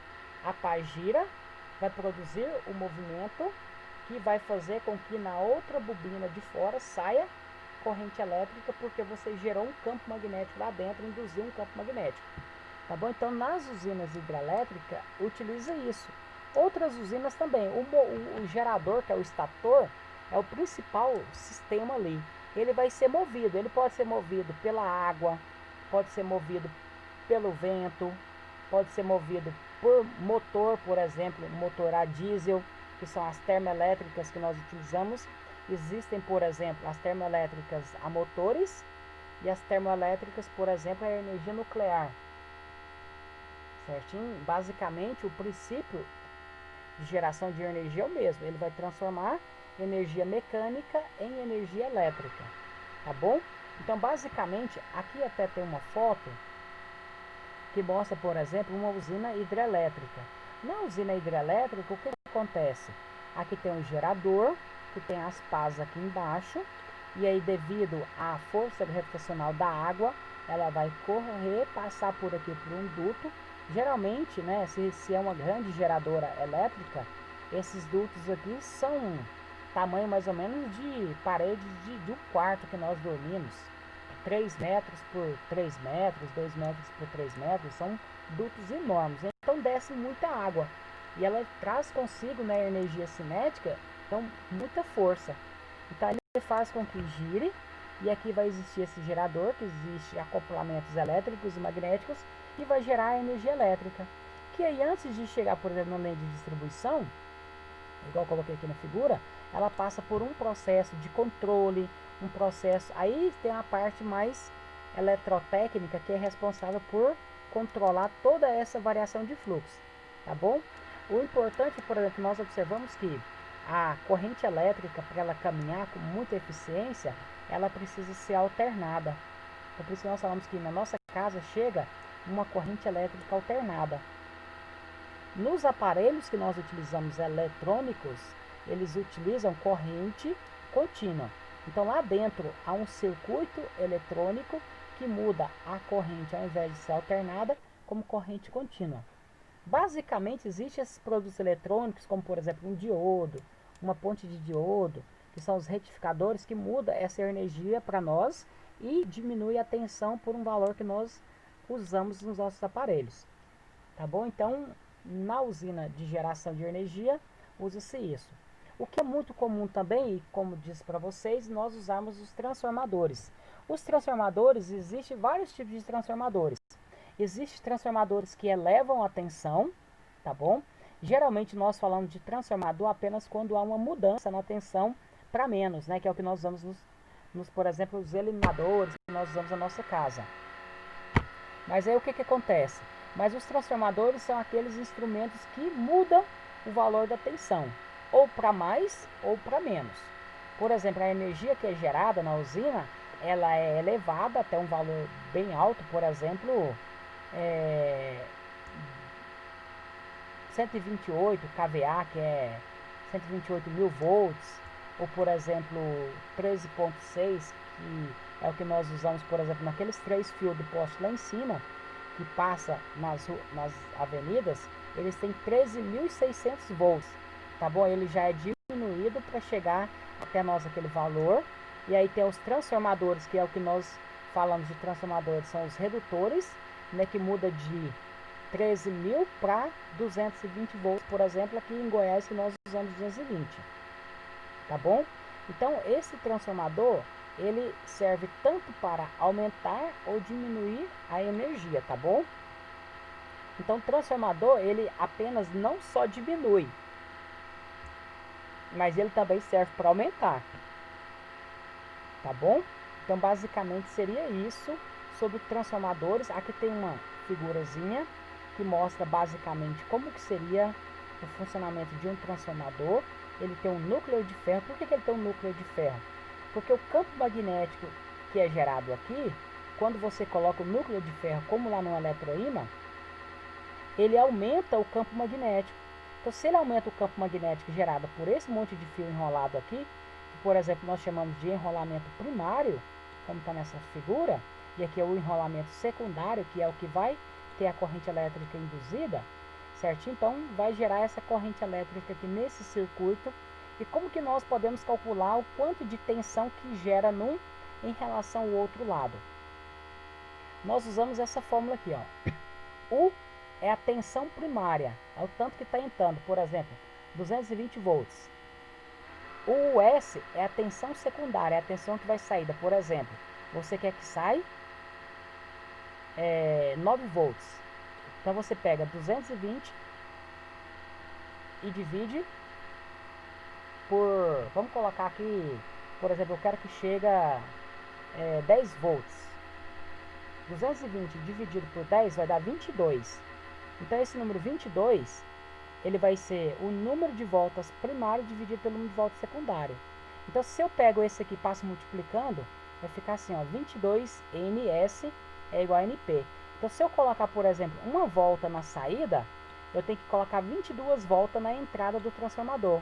A pá gira, vai produzir o movimento que vai fazer com que na outra bobina de fora saia corrente elétrica, porque você gerou um campo magnético lá dentro, induziu um campo magnético. Tá bom? Então, nas usinas hidrelétricas, utiliza isso. Outras usinas também. O gerador, que é o estator, é o principal sistema ali. Ele vai ser movido. Ele pode ser movido pela água, pode ser movido pelo vento, pode ser movido por motor, por exemplo, motor a diesel, que são as termoelétricas que nós utilizamos. Existem, por exemplo, as termoelétricas a motores e as termoelétricas, por exemplo, a energia nuclear. Certinho? Basicamente, o princípio de geração de energia é o mesmo. Ele vai transformar energia mecânica em energia elétrica. Tá bom? Então, basicamente, aqui até tem uma foto que mostra, por exemplo, uma usina hidrelétrica. Na usina hidrelétrica, o que acontece? Aqui tem um gerador, que tem as pás aqui embaixo, e aí devido à força gravitacional da água, ela vai correr, passar por aqui por um duto. Geralmente, né, se é uma grande geradora elétrica, Esses dutos aqui são tamanho mais ou menos de parede de um quarto que nós dormimos. 3 metros por 3 metros, 2 metros por 3 metros, são dutos enormes. Então desce muita água. E ela traz consigo, né, energia cinética, então muita força. Então ele faz com que gire, e aqui vai existir esse gerador, que existe acoplamentos elétricos e magnéticos, e vai gerar energia elétrica. Que aí antes de chegar, por exemplo, na linha de distribuição, igual eu coloquei aqui na figura, ela passa por um processo de controle, um processo, aí tem a parte mais eletrotécnica, que é responsável por controlar toda essa variação de fluxo, tá bom? O importante, por exemplo, nós observamos que a corrente elétrica, para ela caminhar com muita eficiência, ela precisa ser alternada. Então, por isso que nós falamos que na nossa casa chega uma corrente elétrica alternada. Nos aparelhos que nós utilizamos eletrônicos, eles utilizam corrente contínua. Então lá dentro há um circuito eletrônico que muda a corrente, ao invés de ser alternada, como corrente contínua. Basicamente existem esses produtos eletrônicos, como por exemplo um diodo, uma ponte de diodo, que são os retificadores que mudam essa energia para nós e diminui a tensão por um valor que nós usamos nos nossos aparelhos. Tá bom? Então, na usina de geração de energia, usa-se isso. O que é muito comum também, e como disse para vocês, nós usamos os transformadores. Os transformadores, existem vários tipos de transformadores. Existem transformadores que elevam a tensão, tá bom? Geralmente nós falamos de transformador apenas quando há uma mudança na tensão para menos, né? Que é o que nós usamos por exemplo, os eliminadores que nós usamos na nossa casa. Mas aí o que acontece? Mas os transformadores são aqueles instrumentos que mudam o valor da tensão, ou para mais ou para menos. Por exemplo, a energia que é gerada na usina, ela é elevada até um valor bem alto, por exemplo, 128 kVA, que é 128 mil volts, ou por exemplo 13.6, que é o que nós usamos, por exemplo, naqueles 3 fios do poste lá em cima, que passa nas avenidas, eles têm 13.600 volts, tá bom? Ele já é diminuído para chegar até nós aquele valor. E aí tem os transformadores, que é o que nós falamos de transformadores, são os redutores, né, que muda de 13.000 para 220 volts, por exemplo, aqui em Goiás que nós usamos 220, tá bom? Então esse transformador, ele serve tanto para aumentar ou diminuir a energia, tá bom? Então o transformador, ele apenas não só diminui, mas ele também serve para aumentar, tá bom? Então basicamente seria isso sobre transformadores. Aqui tem uma figurazinha que mostra basicamente como que seria o funcionamento de um transformador. Ele tem um núcleo de ferro. Por que ele tem um núcleo de ferro? Porque o campo magnético que é gerado aqui, quando você coloca o núcleo de ferro, como lá no eletroímã, ele aumenta o campo magnético. Então, se ele aumenta o campo magnético gerado por esse monte de fio enrolado aqui, que, por exemplo, nós chamamos de enrolamento primário, como está nessa figura, e aqui é o enrolamento secundário, que é o que vai ter a corrente elétrica induzida, certinho? Então, vai gerar essa corrente elétrica aqui nesse circuito. E como que nós podemos calcular o quanto de tensão que gera num em relação ao outro lado? Nós usamos essa fórmula aqui, ó. U é a tensão primária, é o tanto que está entrando, por exemplo, 220 volts. O US é a tensão secundária, é a tensão que vai sair. Por exemplo, você quer que saia 9 volts. Então você pega 220 e divide por, vamos colocar aqui, por exemplo, eu quero que chega 10 volts. 220 dividido por 10 vai dar 22. Então esse número 22, ele vai ser o número de voltas primário dividido pelo número de voltas secundário. Então se eu pego esse aqui e passo multiplicando, vai ficar assim, ó, 22 NS é igual a NP. Então se eu colocar, por exemplo, uma volta na saída, eu tenho que colocar 22 voltas na entrada do transformador.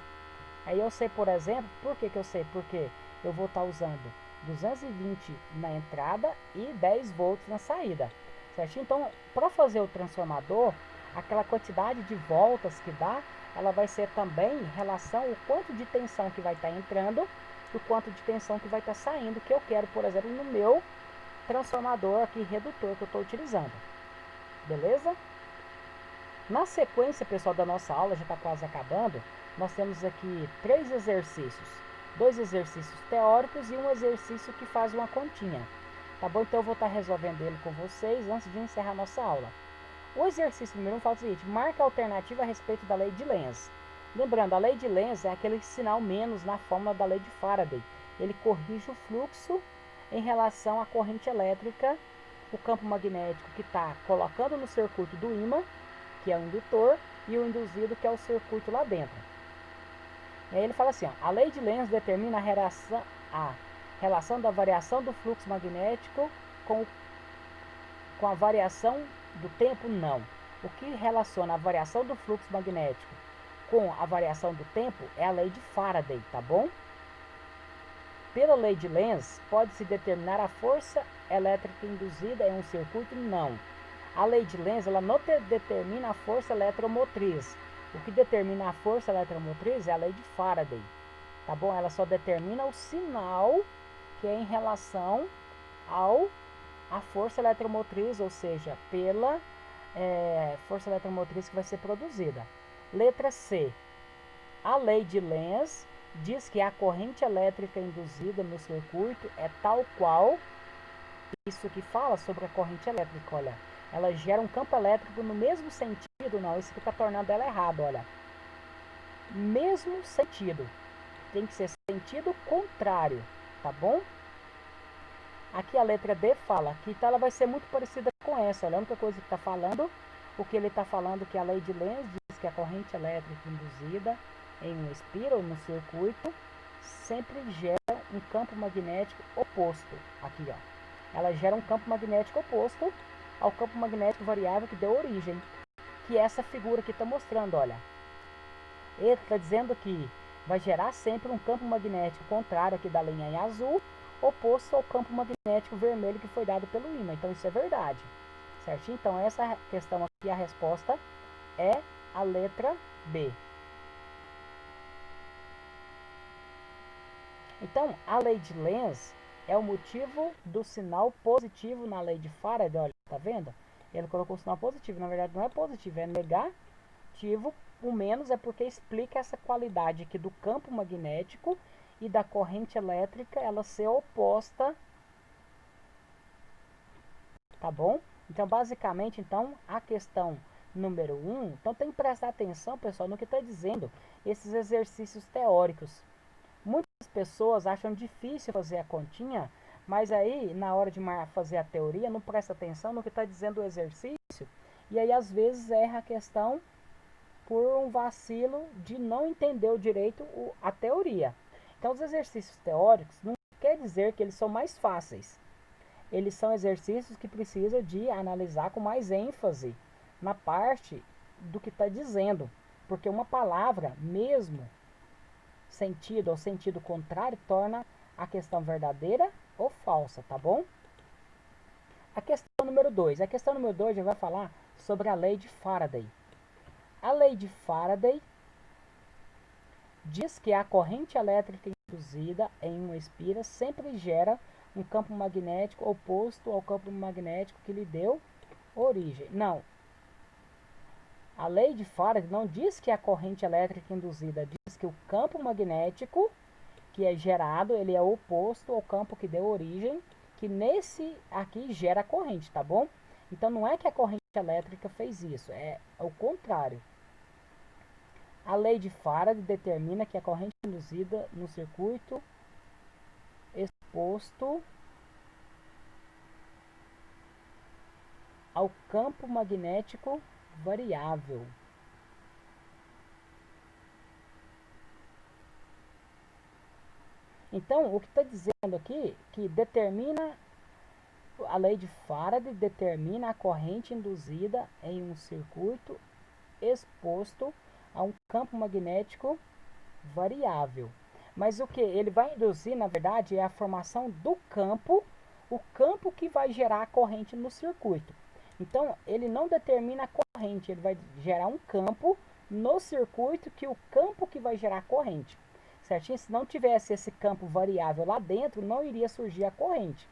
Aí eu sei, por exemplo, por que eu sei? Porque eu vou estar usando 220 na entrada e 10 volts na saída, certo? Então, para fazer o transformador, aquela quantidade de voltas que dá ela vai ser também em relação ao quanto de tensão que vai estar entrando e o quanto de tensão que vai estar saindo, que eu quero, por exemplo, no meu transformador aqui, redutor que eu estou utilizando. Beleza? Na sequência, pessoal, da nossa aula, já está quase acabando, nós temos aqui 3 exercícios. 2 exercícios teóricos e um exercício que faz uma continha. Tá bom? Então eu vou estar resolvendo ele com vocês antes de encerrar a nossa aula. O exercício número 1 fala o seguinte: marca a alternativa a respeito da lei de Lenz. Lembrando, a lei de Lenz é aquele sinal menos na fórmula da lei de Faraday. Ele corrige o fluxo em relação à corrente elétrica, o campo magnético que está colocando no circuito do ímã, que é o indutor, e o induzido, que é o circuito lá dentro. E aí ele fala assim, ó, a lei de Lenz determina a relação da variação do fluxo magnético com a variação do tempo? Não. O que relaciona a variação do fluxo magnético com a variação do tempo é a lei de Faraday, tá bom? Pela lei de Lenz, pode-se determinar a força elétrica induzida em um circuito? Não. A lei de Lenz ela não determina a força eletromotriz. O que determina a força eletromotriz é a lei de Faraday, tá bom? Ela só determina o sinal que é em relação à força eletromotriz, ou seja, pela força eletromotriz que vai ser produzida. Letra C. A lei de Lenz diz que a corrente elétrica induzida no circuito é tal qual. Isso que fala sobre a corrente elétrica, olha. Ela gera um campo elétrico no mesmo sentido, não, isso que está tornando ela errada, olha. Mesmo sentido. Tem que ser sentido contrário, tá bom? Aqui a letra D fala que então ela vai ser muito parecida com essa, olha. A única coisa que está falando, o que ele está falando que a lei de Lenz diz que a corrente elétrica induzida em um espíralo, no circuito, sempre gera um campo magnético oposto. Aqui, ó. Ela gera um campo magnético oposto ao campo magnético variável que deu origem, que é essa figura que está mostrando, olha. Ele está dizendo que vai gerar sempre um campo magnético contrário aqui da linha em azul, oposto ao campo magnético vermelho que foi dado pelo ímã. Então isso é verdade, certinho? Então essa questão aqui, a resposta é a letra B. Então a lei de Lenz é o motivo do sinal positivo na lei de Faraday, olha, tá vendo? Ele colocou o sinal positivo, na verdade não é positivo, é negativo. O menos é porque explica essa qualidade aqui do campo magnético e da corrente elétrica, ela ser oposta, tá bom? Então, basicamente, então, a questão número 1, então tem que prestar atenção, pessoal, no que está dizendo esses exercícios teóricos. Muitas pessoas acham difícil fazer a continha, mas aí, na hora de fazer a teoria, não presta atenção no que está dizendo o exercício, e aí, às vezes, erra a questão por um vacilo de não entender direito a teoria. Então, os exercícios teóricos não quer dizer que eles são mais fáceis. Eles são exercícios que precisam de analisar com mais ênfase na parte do que está dizendo. Porque uma palavra, mesmo sentido ou sentido contrário, torna a questão verdadeira ou falsa, tá bom? A questão número 2. A questão número 2 já vai falar sobre a lei de Faraday. A lei de Faraday diz que a corrente elétrica induzida em uma espira sempre gera um campo magnético oposto ao campo magnético que lhe deu origem. Não. A lei de Faraday não diz que a corrente elétrica induzida, diz que o campo magnético que é gerado, ele é oposto ao campo que deu origem, que nesse aqui gera a corrente, tá bom? Então não é que a corrente elétrica fez isso, é o contrário. A lei de Faraday determina que a corrente induzida no circuito exposto ao campo magnético variável. Então, o que está dizendo aqui, que determina, a lei de Faraday determina a corrente induzida em um circuito exposto a um campo magnético variável. Mas o que ele vai induzir, na verdade, é a formação do campo, o campo que vai gerar a corrente no circuito. Então, ele não determina a corrente, ele vai gerar um campo no circuito que o campo que vai gerar a corrente. Certinho? Se não tivesse esse campo variável lá dentro, não iria surgir a corrente.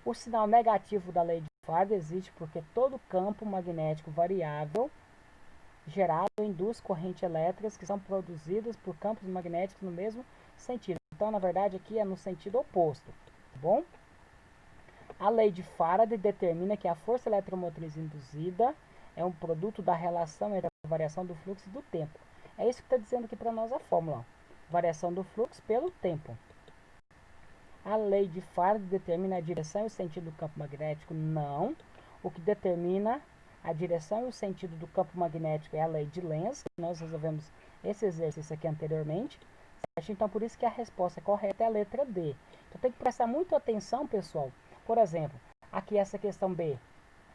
O sinal negativo da lei de Faraday existe porque todo campo magnético variável gerado induz correntes elétricas que são produzidas por campos magnéticos no mesmo sentido. Então, na verdade, aqui é no sentido oposto, tá bom? A lei de Faraday determina que a força eletromotriz induzida é um produto da relação entre a variação do fluxo e do tempo. É isso que está dizendo aqui para nós a fórmula. Variação do fluxo pelo tempo. A lei de Faraday determina a direção e o sentido do campo magnético? Não. O que determina a direção e o sentido do campo magnético é a lei de Lenz. Nós resolvemos esse exercício aqui anteriormente. Certo? Então, por isso que a resposta correta é a letra D. Então, tem que prestar muita atenção, pessoal. Por exemplo, aqui essa questão B.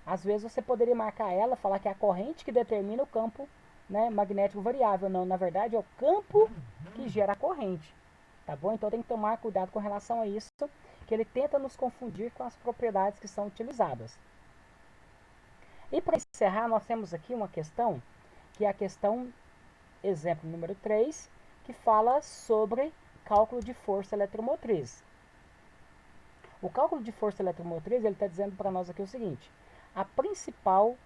Às vezes você poderia marcar ela, falar que é a corrente que determina o campo, né, magnético variável. Não, na verdade é o campo que gera a corrente. Tá bom? Então tem que tomar cuidado com relação a isso, que ele tenta nos confundir com as propriedades que são utilizadas. E para encerrar, nós temos aqui uma questão, que é a questão, exemplo número 3, que fala sobre cálculo de força eletromotriz. O cálculo de força eletromotriz, ele está dizendo para nós aqui o seguinte: a principal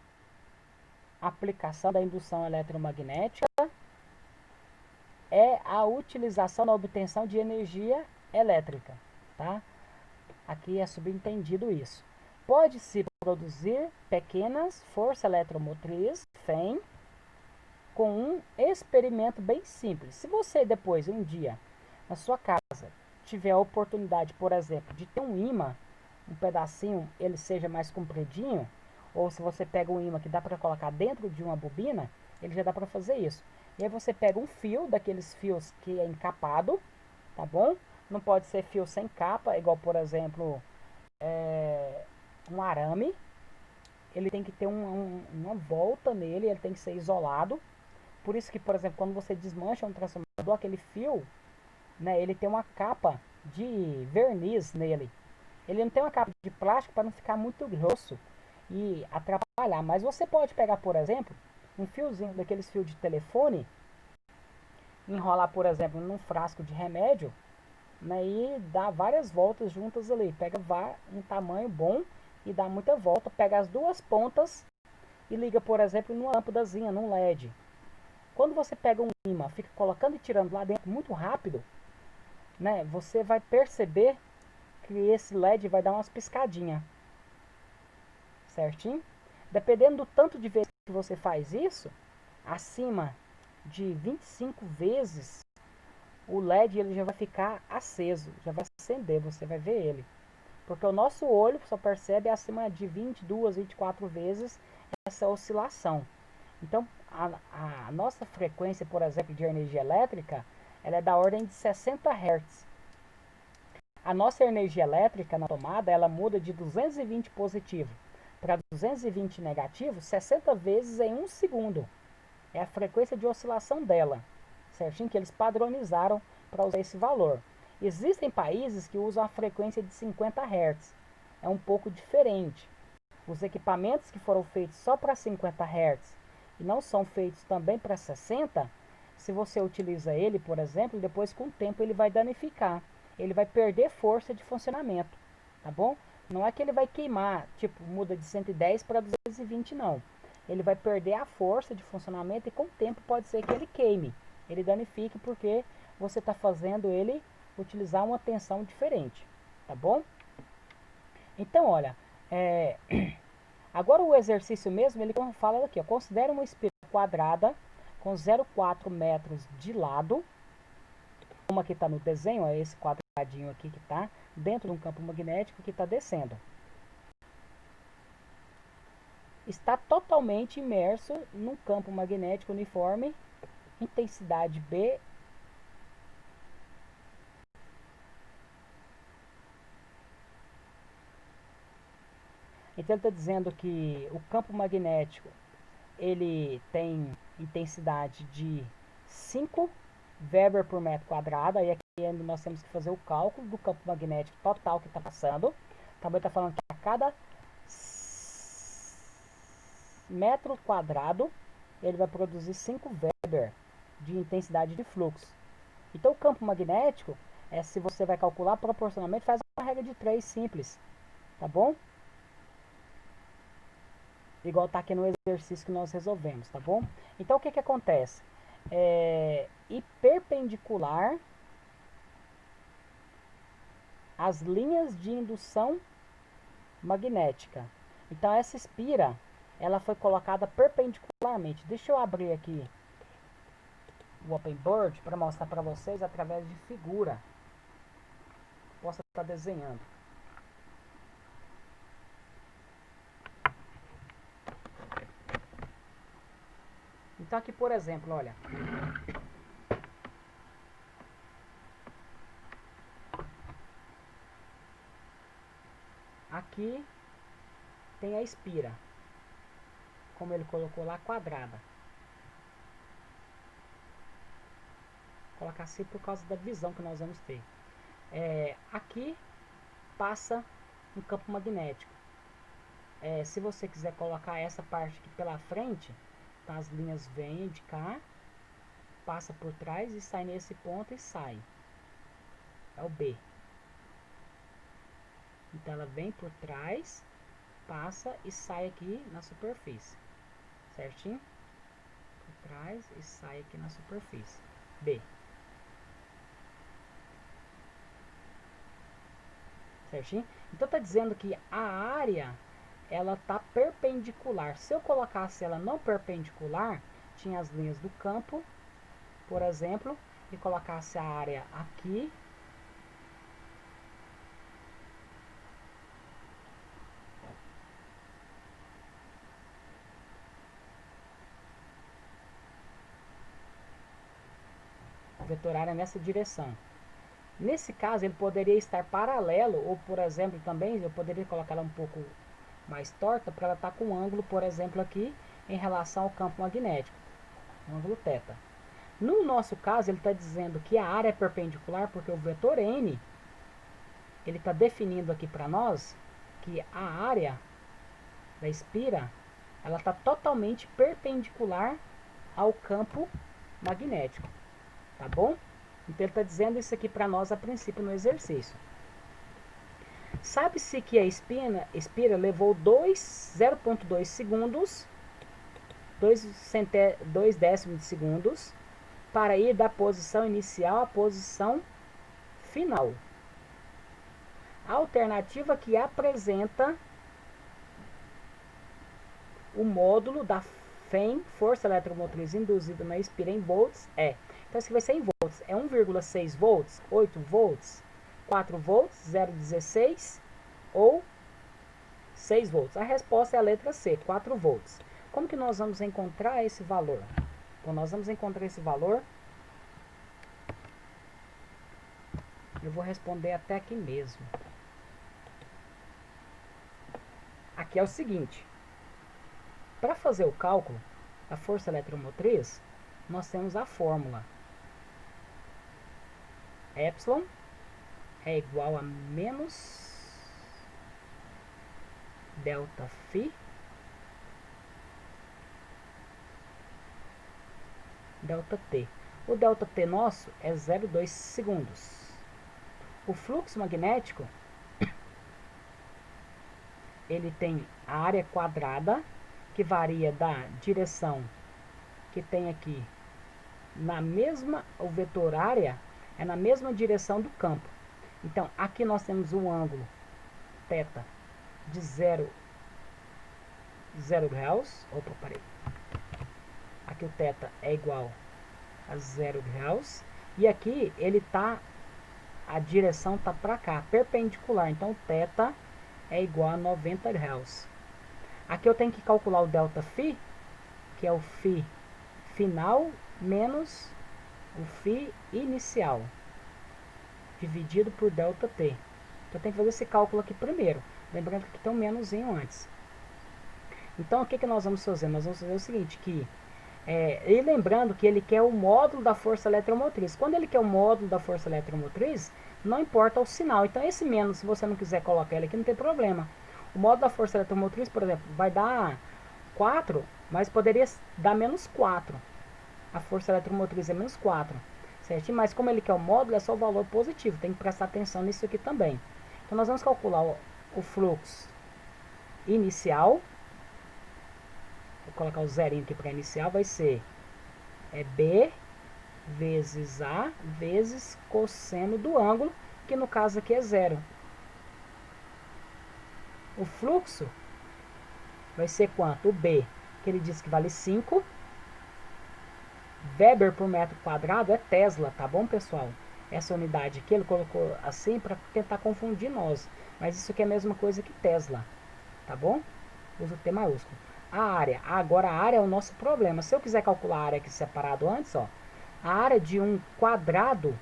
aplicação da indução eletromagnética é a utilização na obtenção de energia elétrica, tá? Aqui é subentendido isso. Pode-se produzir pequenas forças eletromotriz, FEM, com um experimento bem simples. Se você depois, um dia, na sua casa, tiver a oportunidade, por exemplo, de ter um ímã, um pedacinho, ele seja mais compridinho, ou se você pega um ímã que dá para colocar dentro de uma bobina, ele já dá para fazer isso. E aí você pega um fio, daqueles fios que é encapado, tá bom? Não pode ser fio sem capa, igual, por exemplo, um arame. Ele tem que ter uma volta nele, ele tem que ser isolado. Por isso que, por exemplo, quando você desmancha um transformador, aquele fio, né, ele tem uma capa de verniz nele. Ele não tem uma capa de plástico para não ficar muito grosso e atrapalhar. Mas você pode pegar, por exemplo, um fiozinho daqueles fios de telefone, enrolar, por exemplo, num frasco de remédio, né, e dar várias voltas juntas ali. Pega um tamanho bom e dá muita volta. Pega as duas pontas e liga, por exemplo, numa lâmpadazinha, num LED. Quando você pega um imã, fica colocando e tirando lá dentro muito rápido, né, você vai perceber que esse LED vai dar umas piscadinhas. Certinho? Dependendo do tanto de vezes que você faz isso, acima de 25 vezes, o LED ele já vai ficar aceso, já vai acender, você vai ver ele. Porque o nosso olho só percebe acima de 22, 24 vezes essa oscilação. Então, a nossa frequência, por exemplo, de energia elétrica, ela é da ordem de 60 Hz. A nossa energia elétrica na tomada, ela muda de 220 positivo para 220 negativo 60 vezes em 1 segundo. É a frequência de oscilação dela, certinho? Que eles padronizaram para usar esse valor. Existem países que usam a frequência de 50 Hz. É um pouco diferente. Os equipamentos que foram feitos só para 50 Hz e não são feitos também para 60, se você utiliza ele, por exemplo, depois com o tempo ele vai danificar. Ele vai perder força de funcionamento, tá bom? Não é que ele vai queimar, tipo, muda de 110 para 220, não. Ele vai perder a força de funcionamento e com o tempo pode ser que ele queime. Ele danifique porque você está fazendo ele utilizar uma tensão diferente, tá bom? Então, olha, agora o exercício mesmo, ele fala aqui, ó, considere uma espiral quadrada com 0,4 metros de lado, como aqui está no desenho, é esse quadradinho aqui que está dentro de um campo magnético que está descendo. Está totalmente imerso num campo magnético uniforme, intensidade B. Então ele está dizendo que o campo magnético ele tem intensidade de 5 Weber por metro quadrado. Aí aqui nós temos que fazer o cálculo do campo magnético total que está passando. Também está falando que a cada metro quadrado ele vai produzir 5 Weber Weber de intensidade de fluxo. Então o campo magnético, se você vai calcular proporcionalmente, faz uma regra de 3 simples, tá bom? Igual está aqui no exercício que nós resolvemos, tá bom? Então o que que acontece? E perpendicular as linhas de indução magnética. Então essa espira, ela foi colocada perpendicularmente. Deixa eu abrir aqui o OpenBoard para mostrar para vocês através de figura. Posso estar desenhando. Então aqui, por exemplo, olha. Aqui tem a espira, como ele colocou lá, quadrada. Vou colocar assim por causa da visão que nós vamos ter. Aqui passa um campo magnético. Se você quiser colocar essa parte aqui pela frente, tá, as linhas vêm de cá, passa por trás e sai nesse ponto e sai. É o B. Então ela vem por trás, passa e sai aqui na superfície. Certinho? Por trás e sai aqui na superfície. B. Certinho? Então está dizendo que a área ela está perpendicular. Se eu colocasse ela não perpendicular, tinha as linhas do campo, por exemplo, e colocasse a área aqui, vetor área nessa direção. Nesse caso, ele poderia estar paralelo, ou por exemplo, também eu poderia colocar ela um pouco mais torta, para ela estar com um ângulo, por exemplo, aqui, em relação ao campo magnético, um ângulo θ. No nosso caso, ele está dizendo que a área é perpendicular, porque o vetor N, ele está definindo aqui para nós, que a área da espira, ela está totalmente perpendicular ao campo magnético, tá bom? Então ele está dizendo isso aqui para nós a princípio no exercício. Sabe-se que a espira levou 0,2 segundos, 2 décimos de segundos, para ir da posição inicial à posição final. A alternativa que apresenta o módulo da FEM, força eletromotriz induzida na espira em volts, então isso aqui vai ser em volts, é 1,6 volts, 8 volts, 4 volts, 0,16 ou 6 volts. A resposta é a letra C, 4 volts. Como que nós vamos encontrar esse valor? Bom, nós vamos encontrar esse valor, eu vou responder até aqui mesmo. Aqui é o seguinte, para fazer o cálculo da força eletromotriz, nós temos a fórmula. Epsilon é igual a menos delta Φ delta T. O delta T nosso é 0,2 segundos. O fluxo magnético, ele tem a área quadrada, que varia da direção que tem aqui na mesma, o vetor área é na mesma direção do campo. Então, aqui nós temos um ângulo θ de 0 graus. Opa, parei. Aqui o θ é igual a 0 graus. E aqui ele tá, a direção tá para cá, perpendicular. Então, o θ é igual a 90 graus. Aqui eu tenho que calcular o delta Φ, que é o Φ final menos o Φ inicial, dividido por delta T. Então eu tenho que fazer esse cálculo aqui primeiro. Lembrando que tem um menuzinho antes. Então o que nós vamos fazer? Nós vamos fazer o seguinte, e lembrando que ele quer o módulo da força eletromotriz. Quando ele quer o módulo da força eletromotriz, não importa o sinal. Então esse menos, se você não quiser colocar ele aqui, não tem problema. O módulo da força eletromotriz, por exemplo, vai dar 4, mas poderia dar menos 4. a força eletromotriz é menos 4, certinho? Mas como ele quer o módulo, é só o valor positivo, tem que prestar atenção nisso aqui também. Então nós vamos calcular o fluxo inicial, vou colocar o zerinho aqui para inicial, vai ser B vezes A vezes cosseno do ângulo, que no caso aqui é 0. O fluxo vai ser quanto? O B, que ele diz que vale 5. Weber por metro quadrado é Tesla, tá bom, pessoal? Essa unidade aqui ele colocou assim para tentar confundir nós. Mas isso aqui é a mesma coisa que Tesla, tá bom? Usa o T maiúsculo. A área. Agora a área é o nosso problema. Se eu quiser calcular a área aqui separado antes, ó. A área de um quadrado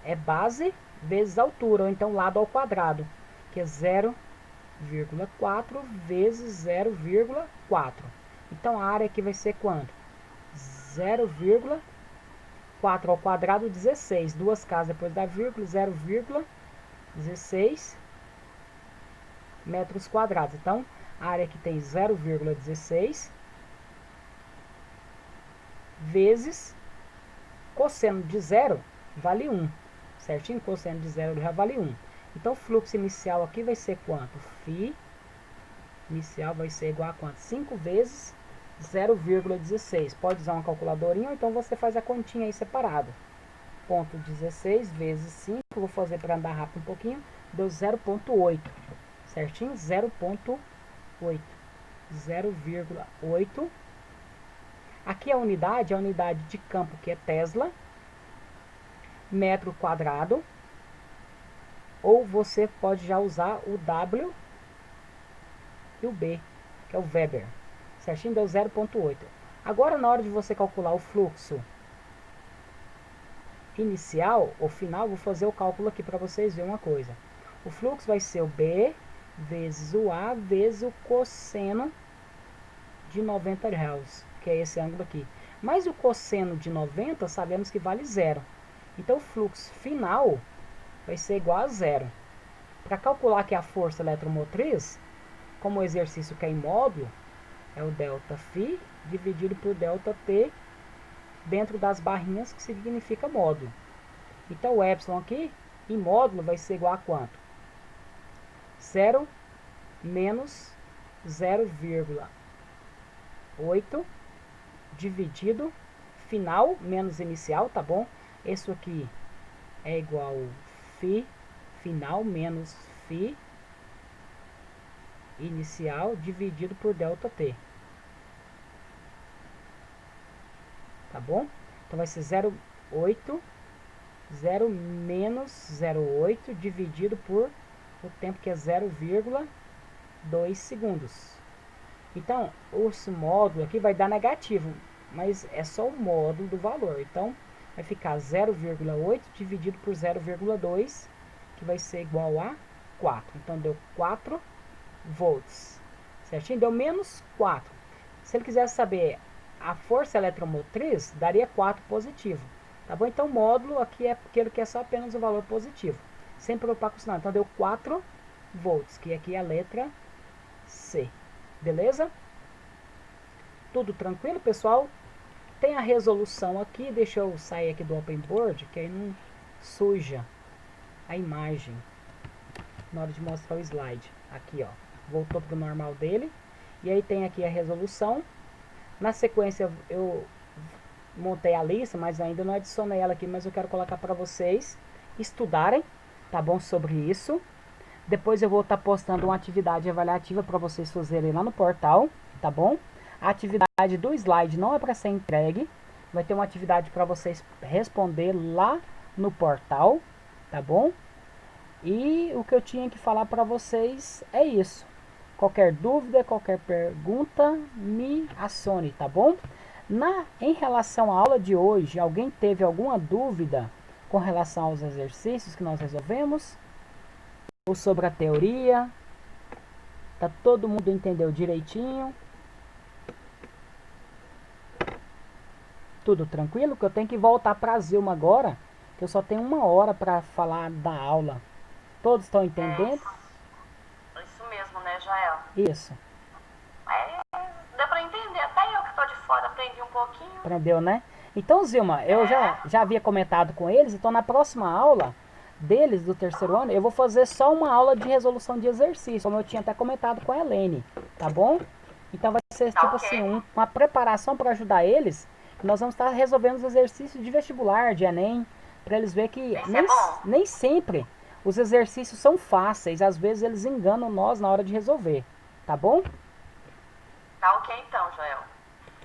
é base vezes altura, ou então lado ao quadrado, que é 0,4 vezes 0,4. Então a área aqui vai ser quanto? 0,4 ao quadrado, 16. Duas casas depois da vírgula, 0,16 metros quadrados. Então, a área aqui tem 0,16 vezes cosseno de 0 vale 1. Certinho? Cosseno de 0 já vale 1. Então, o fluxo inicial aqui vai ser quanto? Φ inicial vai ser igual a quanto? 5 vezes 0,16. Pode usar uma calculadorinha ou então você faz a continha aí separado. Ponto 16 vezes 5, vou fazer para andar rápido um pouquinho, deu 0,8. Certinho? 0,8. 0,8. Aqui a unidade de campo, que é Tesla, metro quadrado, ou você pode já usar o W e o B, que é o Weber. Certinho? Deu 0,8. Agora, na hora de você calcular o fluxo inicial ou final, vou fazer o cálculo aqui para vocês verem uma coisa. O fluxo vai ser o B vezes o A vezes o cosseno de 90 graus, que é esse ângulo aqui. Mas o cosseno de 90 sabemos que vale 0. Então o fluxo final vai ser igual a 0. Para calcular aqui a força eletromotriz, como o exercício que é em módulo, é o ΔΦ dividido por ΔT dentro das barrinhas, que significa módulo. Então o epsilon aqui, em módulo, vai ser igual a quanto? 0 menos 0,8 dividido final menos inicial, tá bom? Isso aqui é igual φ final menos φ inicial dividido por ΔT. Tá bom? Então vai ser 0,8, 0 menos 0,8 dividido por o tempo, que é 0,2 segundos. Então, esse módulo aqui vai dar negativo, mas é só o módulo do valor. Então, vai ficar 0,8 dividido por 0,2, que vai ser igual a 4. Então, deu 4 volts. Certinho? Deu menos 4. Se ele quisesse saber a força eletromotriz, daria 4 positivo. Tá bom? Então, o módulo aqui é aquele que é só apenas o valor positivo. Sem preocupar com isso não. Então, deu 4 volts, que aqui é a letra C. Beleza? Tudo tranquilo, pessoal? Tem a resolução aqui. Deixa eu sair aqui do Open Board, que aí não suja a imagem na hora de mostrar o slide. Aqui, ó. Voltou para o normal dele. E aí tem aqui a resolução. Na sequência eu montei a lista, mas ainda não adicionei ela aqui, mas eu quero colocar para vocês estudarem, tá bom, sobre isso. Depois eu vou estar postando uma atividade avaliativa para vocês fazerem lá no portal, tá bom? A atividade do slide não é para ser entregue, vai ter uma atividade para vocês responder lá no portal, tá bom? E o que eu tinha que falar para vocês é isso. Qualquer dúvida, qualquer pergunta, me acione, tá bom? Em relação à aula de hoje, alguém teve alguma dúvida com relação aos exercícios que nós resolvemos? Ou sobre a teoria? Tá todo mundo entendeu direitinho? Tudo tranquilo? Que eu tenho que voltar para a Zilma agora, que eu só tenho 1 hora para falar da aula. Todos estão entendendo? Isso mesmo, né, Jael? Isso. Dá pra entender, até eu que tô de fora aprendi um pouquinho. Aprendeu, né? Então, Zilma, eu já havia comentado com eles, então na próxima aula deles do terceiro ano, eu vou fazer só uma aula de resolução de exercício, como eu tinha até comentado com a Helene, tá bom? Então vai ser Tá tipo ok. assim, uma preparação para ajudar eles. Nós vamos estar resolvendo os exercícios de vestibular, de Enem, para eles verem que Isso é bom. nem sempre os exercícios são fáceis, às vezes eles enganam nós na hora de resolver, tá bom? Tá ok,